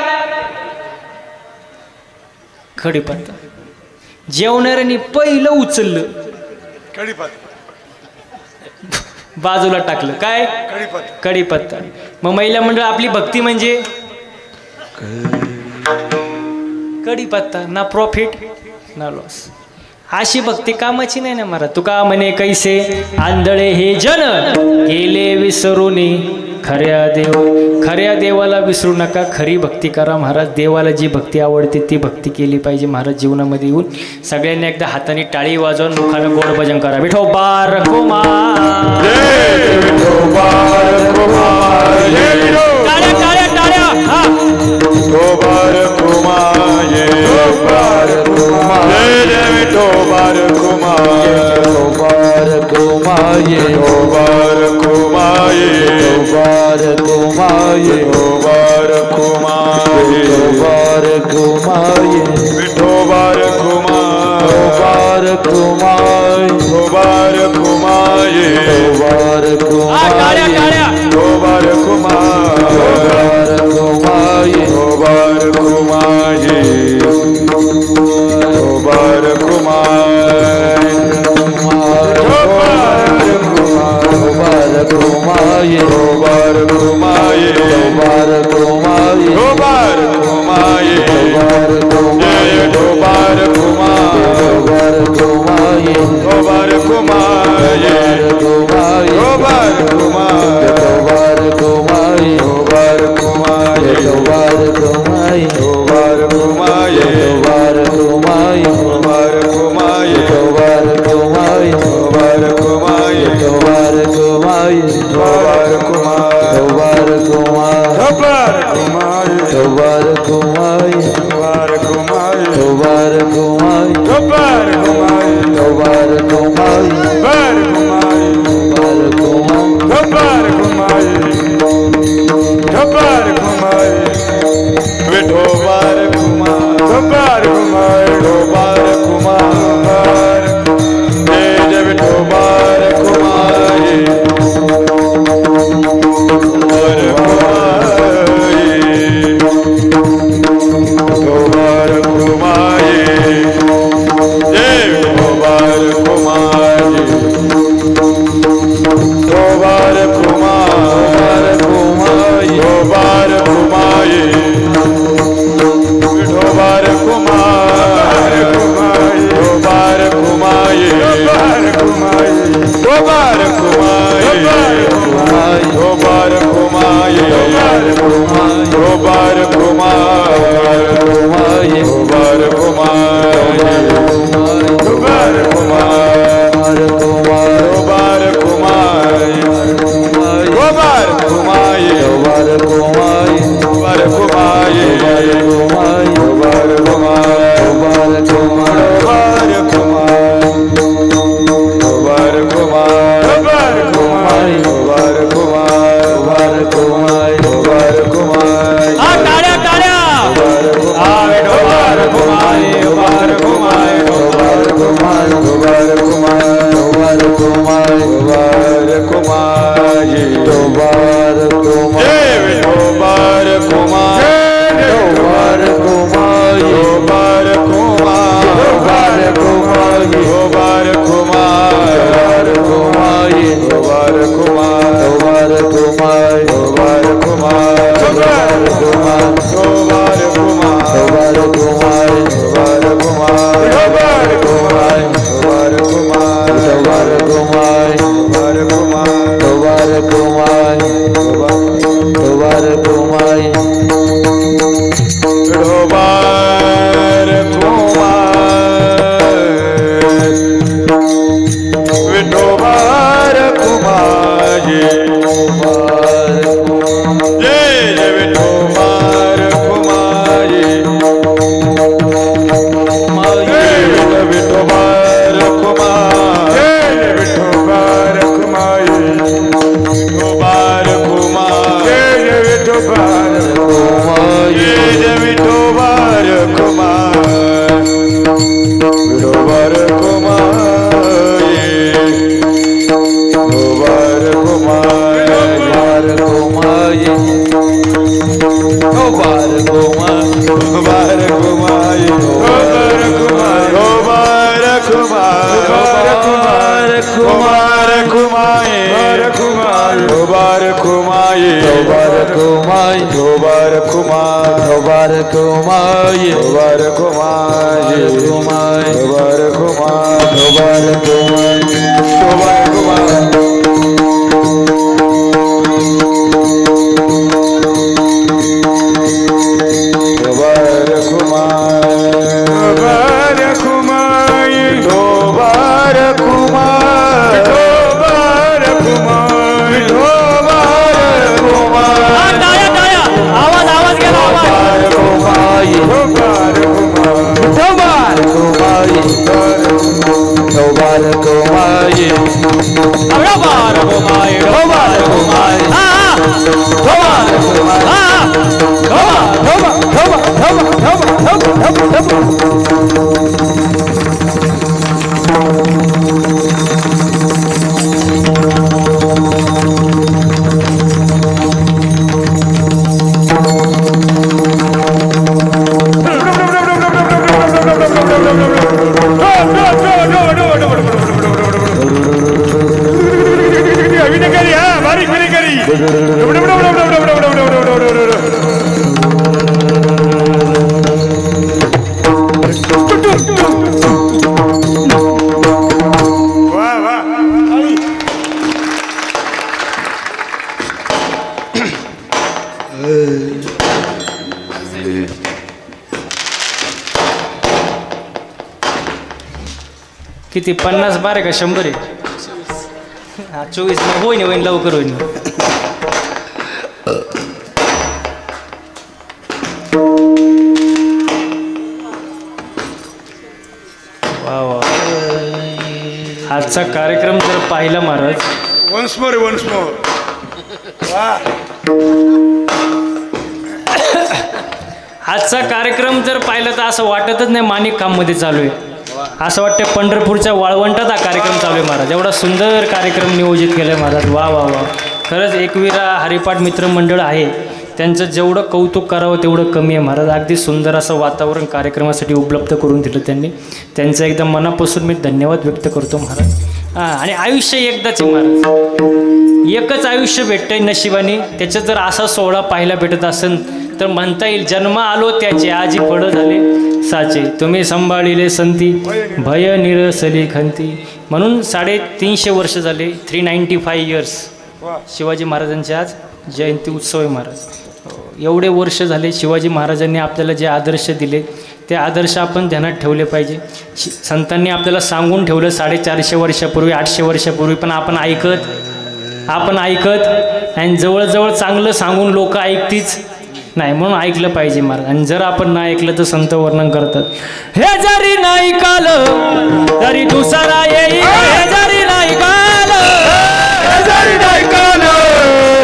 कढीपत्ता. जेवणाऱ्याने पहिलं उचललं, कढीपत्ता बाजूला टाकलं. काय? कढीपत्ता. मग महिला मंडळ, आपली भक्ती म्हणजे कढीपत्ता. ना प्रॉफिट ना लॉस. अशी भक्ती कामाची नाही ना महाराज. तुका म्हणे कैसे आंधळे हे जन गेले विसरूनी खऱ्या खऱ्या देवाला विसरू नका. खरी भक्ती करा महाराज. देवाला जी भक्ती आवडते ती भक्ती केली पाहिजे महाराज. जीवनामध्ये येऊन सगळ्यांनी एकदा हाताने टाळी वाजवून मुखानं गोड भजन करा. विठोबा रखुमा टाळ्या टाळ्या टाळ्या. हा Kumar किती 50 बार का 100 आहे? हा 24 होईन होईन लवकर होईन. वा वा आजचा कार्यक्रम जर पाहिला महाराज वन्स मोर आजचा कार्यक्रम जर पाहिलं तर असं वाटतच नाही माणिक काममध्ये चालू आहे. असं वाटतं पंढरपूरच्या वाळवंटात हा कार्यक्रम चालू आहे महाराज. एवढा सुंदर कार्यक्रम नियोजित केला आहे महाराज. वा वा वा खरंच एकविरा हरिपाठ मित्रमंडळ आहे त्यांचं जेवढं कौतुक करावं तेवढं कमी आहे महाराज. अगदी सुंदर असं वातावरण कार्यक्रमासाठी उपलब्ध करून दिलं त्यांनी. त्यांचं एकदम मनापासून मी धन्यवाद व्यक्त करतो महाराज. आणि आयुष्य एकदाच आहे महाराज. एकच आयुष्य भेटतंय नशिबाने. त्याचं जर असा सोहळा पाहायला भेटत असेल तर म्हणता येईल जन्म आलो त्याचे आजी फळं झाले साचे तुम्ही सांभाळिले संती भय निरसली खंती. म्हणून 350 वर्ष झाले 395 इयर्स शिवाजी महाराजांचे आज जयंती उत्सव आहे महाराज. एवढे वर्ष झाले शिवाजी महाराजांनी आपल्याला जे आदर्श दिले ते आदर्श आपण ध्यानात ठेवले पाहिजे. संतांनी आपल्याला सांगून ठेवलं 450 वर्षापूर्वी 800 वर्षापूर्वी पण आपण ऐकत आणि जवळजवळ चांगलं सांगून लोक ऐकतीच नाही म्हणून ऐकलं पाहिजे महाराज. आणि जर आपण नाही ऐकलं तर संत वर्णन करतात हे जरी नाही काल तरी दुसरा येईल. हे जरी नाही काल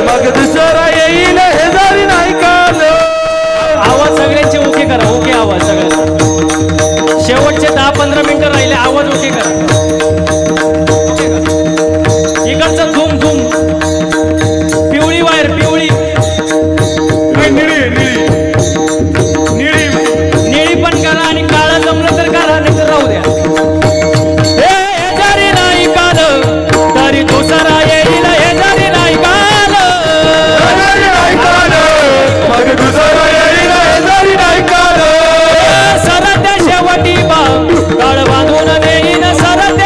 मग दुसरा येईल. हे जरी नाही काल. आवाज सगळ्यांचे ओके करा. ओके आवाज सगळ्यांचा. शेवटचे 10-15 मिनिटं राहिले. आवाज ओके करा. इकडचं धूम धूम पिवळी वायर पिवळी निळी पण करा आणि काळा जमलं तर करा नाही तर राहू द्या. हे जरी नाही काल तरी दुसरा येईल. हे जरी नाही काल मग दुसरा येईल. हे जरी नाही काल. सरते शेवटी काळ बांधून देईन. सरते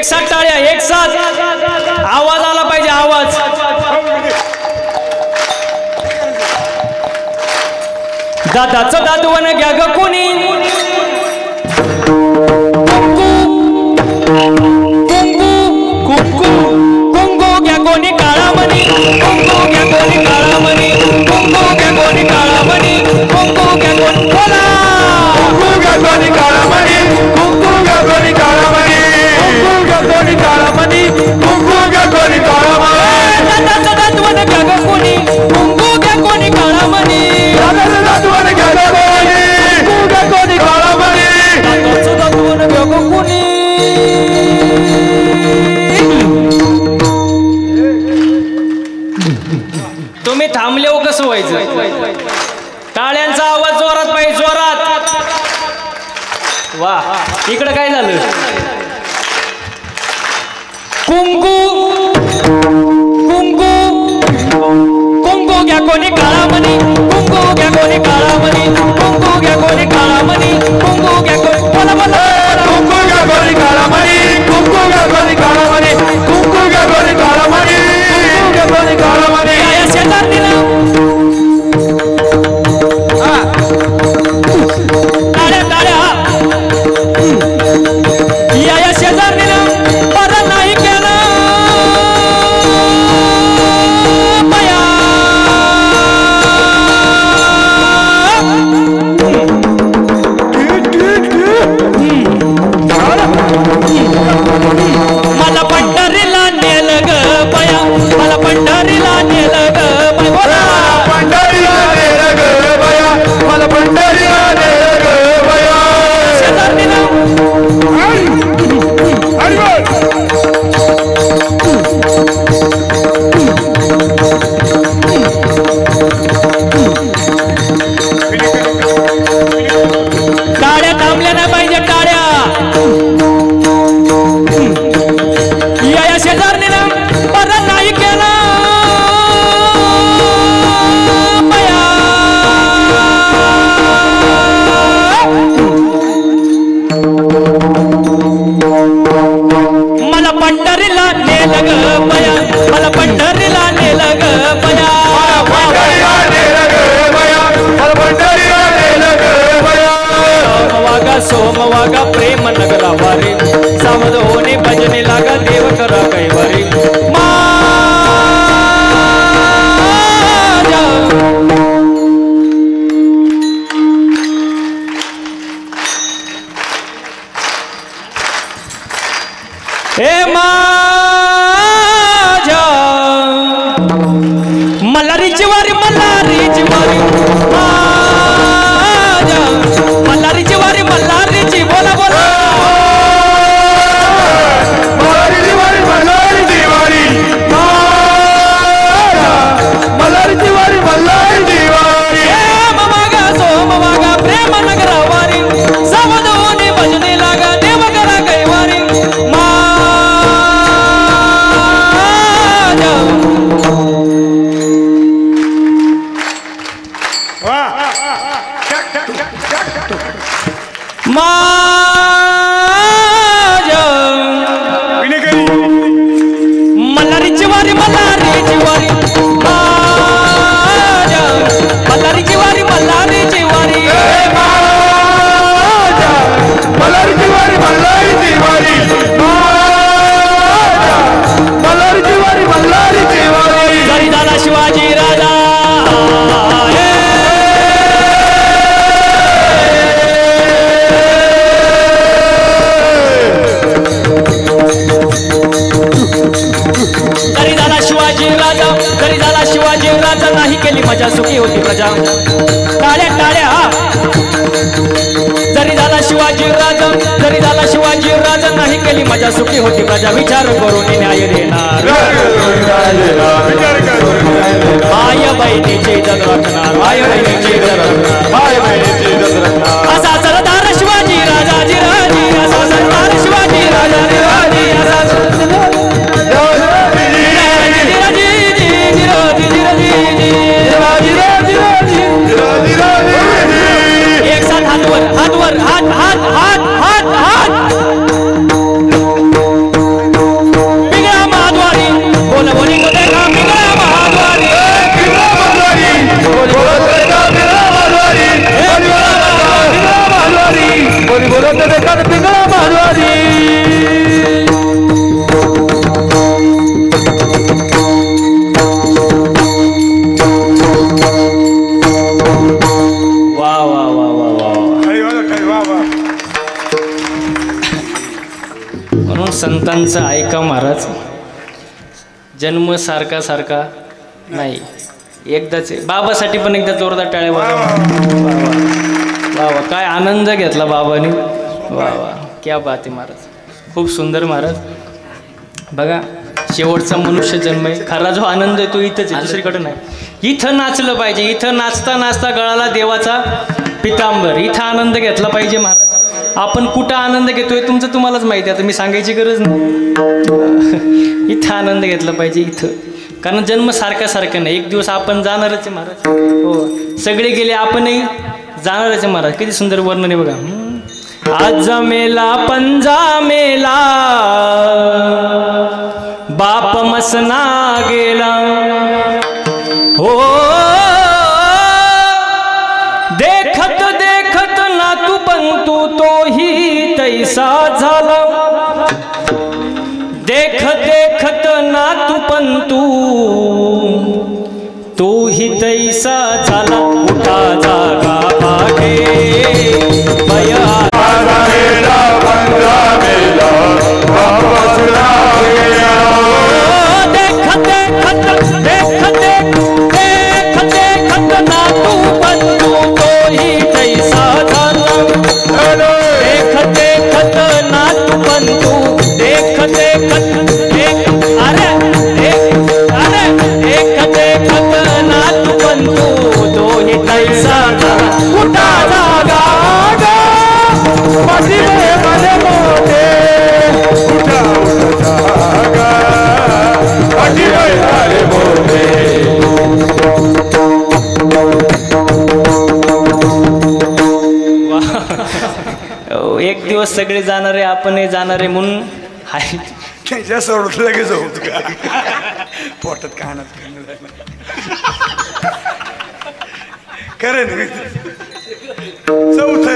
एक साथ टाळ्या, एक साथ आवाज आला पाहिजे, आवाज. दादाचं दादवण घ्या ग कोणी, कुंकू घ्या कोणी काळामणी, कुंकू घ्या कोणी काळामणी, कुंकू घ्या कोणी काळामणी, कुंकू घ्या कोणी, बोला कुंकू घ्या कोणी काळामणी, कुंकू घ्या कोणी काळामणी, कुंकू घ्या कोणी काळामणी, कुंकू घ्या कोणी काळामणी. दादाचं दादवण घ्या ग कोणी, कुंकू घ्या कोणी काळामणी, दादाचं दादवण घ्या ग कोणी, कुंकू घ्या कोणी काळामणी, दादाचं दादवण घ्या ग कोणी. तुम्ही थांबले हो कसं व्हायचं, टाळ्यांचा आवाज जोरात पाहिजे, जोरात. वा, इकडं काय झालं, कुंकू कुंकू कुंकू घ्या कोणी काळामणी, कुंकू घ्या कोणी काळामणी, कुंकू घ्या कोणी काळामणी, कुंकू घ्या कोणी, बोला बोला, कुंकू घ्या कोणी काळामणी, कुंकू घ्या कोणी काळामणी, कुंकू घ्या कोणी काळामणी, कुंकू घ्या कोणी काळामणी. या शेजारणीला टाळ्या टाळ्या, या शेजारणीला बरं नाही केलं बया. मला पंढरीला नेलं ग बया, मला पंढरीला नेलं ग बया, बोला पंढरीला नेलं ग बया, मला पंढरीला नेलं ग बया. शेजारणीला टाळ्या थांबल्या नाही पाहिजे, टाळ्या. या शेजारणीला बरं नाही केलं बया. मला पंढरीला नेलं ग बया, मला पंढरीला नेलं ग बया. पंढरीला नेलं ग बया, मला पंढरीला नेलं ग बया. सोमवागा प्रेम नगरा वारे, सावध होणे भजने लागा देव करा कैवारी. हे माझ्या मल्हारीची वारी, मल्हारीची वारी, माझ्या मल्हारीची वारी, मल्हारीची, बोला बोला. मल्हारीची वारी, मल्हारीची वारी, मल्हारीची वारी, मल्हारीची वारी. सोमवागा सोमवागा प्रेम नगरा वारी, सावध होणे भजने लागा देव करा कैवारी. माझ्या मल्हारीची वारी, मल्हारीची वारी, माझ्या मल्हारीची वारी, मल्हारीची वारी, मल्हारीची वारी, मल्हारीची वारी, मल्हारीची वारी, मल्हारीची वारी. जरी झाला शिवाजी राजा, जरी झाला शिवाजी राजा, जरी झाला शिवाजी राजा, नाही केली मजा सुखी होती प्रजा. टाळ्या टाळ्या, जरी झाला शिवाजी राजा, जरी झाला शिवाजी राजा, नाही केली मजा सुखी होती प्रजा. विचार करून न्याय देणार, माय बहिणीची इज्जत राखणार, माय बहिणीची इज्जत राखणार, माय बहिणीची इज्जत राखणार. असा सरदार शिवाजी राजाजी राजी, असा सरदार शिवाजी राजाजी राजी, असा एक साथ हातवर, हातवर, हात हात हात हात हात. पिंगळा माधवारी वा वा वा वा वा म्हणून संतांचं ऐका महाराज. जन्म सारखा सारखा नाही, एकदाच आहे. बाबासाठी पण एकदा जोरदार टाळ्या वाजवा. वा वा, काय आनंद घेतला बाबाने. वा वा, क्या बात आहे महाराज, खूप सुंदर महाराज. बघा, शेवटचा मनुष्य जन्म आहे. खरा जो आनंद आहे तो इथंच आहे, दुसरीकडे नाही. इथं नाचलं पाहिजे. इथं नाचता नाचता गळाला देवाचा पितांबर. इथं आनंद घेतला पाहिजे महाराज. आपण कुठं आनंद घेतोय तुमचं तुम्हालाच माहिती आहे, आता मी सांगायची गरज नाही. इथं आनंद घेतला पाहिजे इथं, कारण जन्म सारखा सारखा नाही. एक दिवस आपण जाणारच आहे महाराज. हो, सगळे गेले, आपणही जाणारच आहे महाराज. किती सुंदर वर्णन आहे बघा. आज मेला पंजा मेला, बाप मसना गेला. हो, देखत देखत नातू पंतू तोही तैसा झाला. देखत देखत नातू पंतू तोही तैसा झाला. उठा जागा पाठे बया देखत देखत देखत देखत देखत नातू पंतू तोही तैसा झाला. देखत देखत नातू पंतू देखत देखत अरे अरे देखत देखत नातू पंतू तोही तैसा झाला. उठा जागा माझी माझे मोठे उठा उठा जागा माझी माझे मोठे. एक दिवस सगळे जाणारे, आपणही जाणारे म्हणून हाय. त्याच्या सोडत लगेच होत का पोटात कानात करे ना चौथ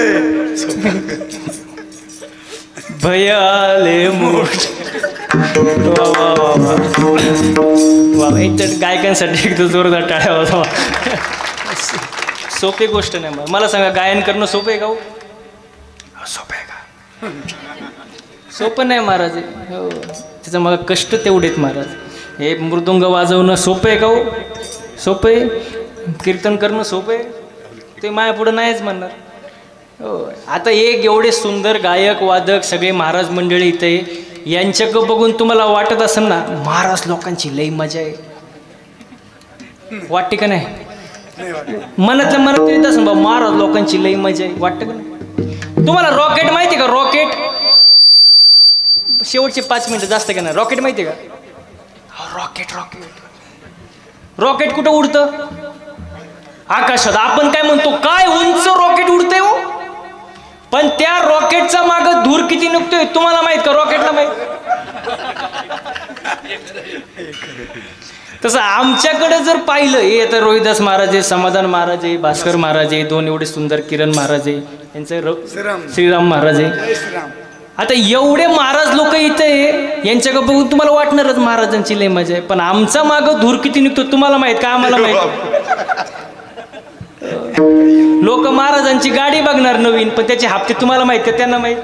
भयाले मोठ. वा वा वा वा वा, एक तर गायकांसाठी एकदा जोरदार टाळ्या वाजवा. सोपी गोष्ट नाही. मला सांगा, गायन करणं सोपं आहे का? हो, सोपं आहे का? सोपं नाही महाराज. हो, त्याचं मला कष्ट तेवढेत महाराज. हे मृदुंग वाजवणं सोपं आहे का? हो, सोपं आहे. कीर्तन करणं सोपं आहे, ते माया पुढं नाहीच म्हणणार. हो, आता एक एवढे सुंदर गायक वादक सगळे महाराज मंडळी इथे, यांच्याकडं बघून तुम्हाला वाटत असेल ना, महाराज लोकांची लई मजा आहे. वाटते का नाही? मनातल्या मनात येत असेल बा, महाराज लोकांची लई मजा आहे. वाटतं का नाही? तुम्हाला रॉकेट माहिती का? रॉकेट शेवटचे 5 मिनिटं जास्त का नाही. रॉकेट माहिती का? रॉकेट रॉकेट रॉकेट कुठं उडतं? आकाशात. आपण काय म्हणतो, काय उंच रॉकेट उडते हो, पण त्या रॉकेटचा माग धूर किती निघतोय तुम्हाला माहित का? रॉकेटला माहित. तसं आमच्याकडे जर पाहिलं, हे आता रोहिदास महाराज आहे, समाधान महाराज आहे, भास्कर महाराज आहे, 2 एवढे सुंदर किरण महाराज आहे, यांचं श्रीराम महाराज आहे. आता एवढे महाराज लोक इथे यांच्याकडे बघून तुम्हाला वाटणारच महाराजांची लय मजा आहे, पण आमचा माग धूर किती निघतो तुम्हाला माहित का? आम्हाला माहित. लोक महाराजांची गाडी बघणार नवीन, पण त्याचे हप्ते तुम्हाला माहित का? त्यांना माहित.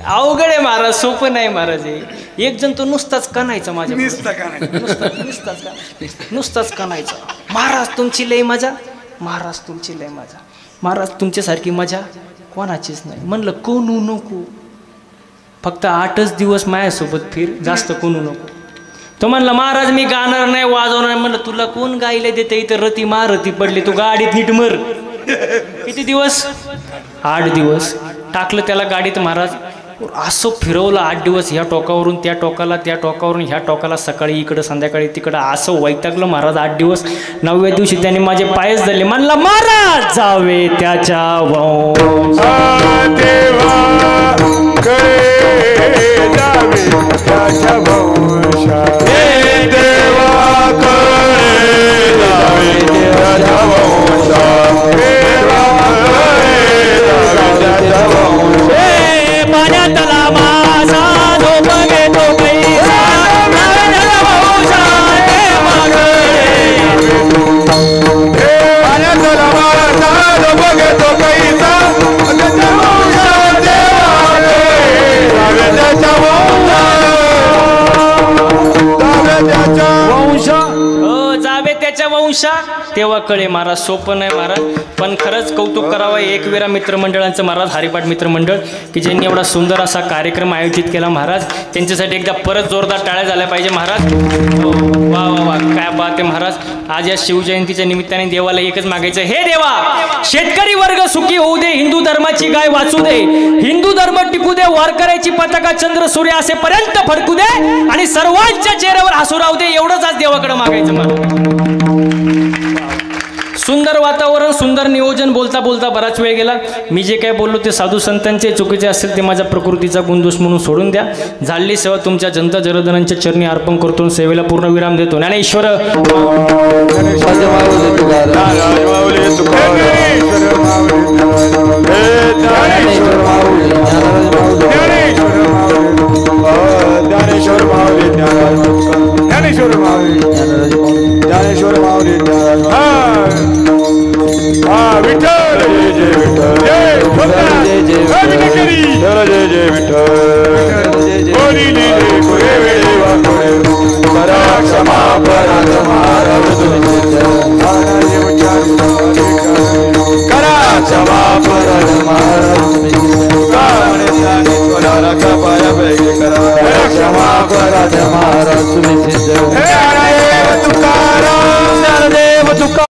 अवघड आहे महाराज, सोपं नाही महाराज. एक जण तो नुसताच कणायचा माझ्या, नुसताच कणायचा. महाराज तुमची लय मजा, महाराज तुमची लय मजा, महाराज तुमच्यासारखी मजा कोणाचीच नाही. म्हणलं कोणू नको, फक्त 8च दिवस माझ्यासोबत फिर, जास्त कोणू नको. तो म्हणला महाराज मी गाणार नाही, वाजवणार नाही. म्हणलं तुला कोण गायला देते, इथं रती महारती पडली, तू गाडीत नीट मर. किती दिवस? 8 दिवस. टाकलं त्याला गाडीत महाराज, असं फिरवलं 8 दिवस, ह्या टोकावरून त्या टोकाला, त्या टोकावरून ह्या टोकाला, सकाळी इकडं संध्याकाळी तिकडं, असं वैतागलं महाराज 8 दिवस. 9व्या दिवशी त्याने माझे पायच धरले. म्हणला महाराज जावे त्याच्या देवा तो कैसा त्याच्या वंशात देवारे जावे त्याच्या वंशा हो जावे त्याच्या वंशा तेव्हा कळे महाराज. सोपं नाही महाराज, पण खरंच कौतुक करावं एकविरा मित्रमंडळांचं महाराज, हरिपाठ मित्रमंडळ की ज्यांनी एवढा सुंदर असा कार्यक्रम आयोजित केला महाराज. त्यांच्यासाठी एकदा परत जोरदार टाळ्या झाल्या पाहिजे महाराज. हो वा वा वा काय बात आहे महाराज. आज या शिवजयंतीच्या निमित्ताने देवाला एकच मागायचं, हे देवा शेतकरी वर्ग सुखी होऊ दे, हिंदू धर्माची गाय वाचू दे, हिंदू धर्म टिकू दे, वारकऱ्याची पताका चंद्र सूर्य असेपर्यंत फडकू दे आणि सर्वांच्या चेहऱ्यावर हसू राहू दे. एवढंच आज देवाकडे मागायचं महाराज. सुंदर वातावरण, सुंदर नियोजन. बोलता बोलता बराच वेळ गेला. मी जे काय बोललो ते साधू संतांचे चुकीचे असेल ते माझ्या प्रकृतीचा गुणदोष म्हणून सोडून द्या. झालेली सेवा तुमच्या जनता जनार्दनांच्या चरणी अर्पण करतो, सेवेला पूर्ण विराम देतो. ज्ञानेश्वर ज्ञानेश्वर माऊली विठ्ठल जय जय विठ्ठल जय जय जय विठ्ठल कोणी लिहिले कोरे वेळे वाकोळे परा क्षमा पराध महाराज करा क्षमा पराध महाराज पाया पैकी करा क्षमा पराध महाराज तुम्ही सिद्ध तुकाराम ज्ञानदेव तुका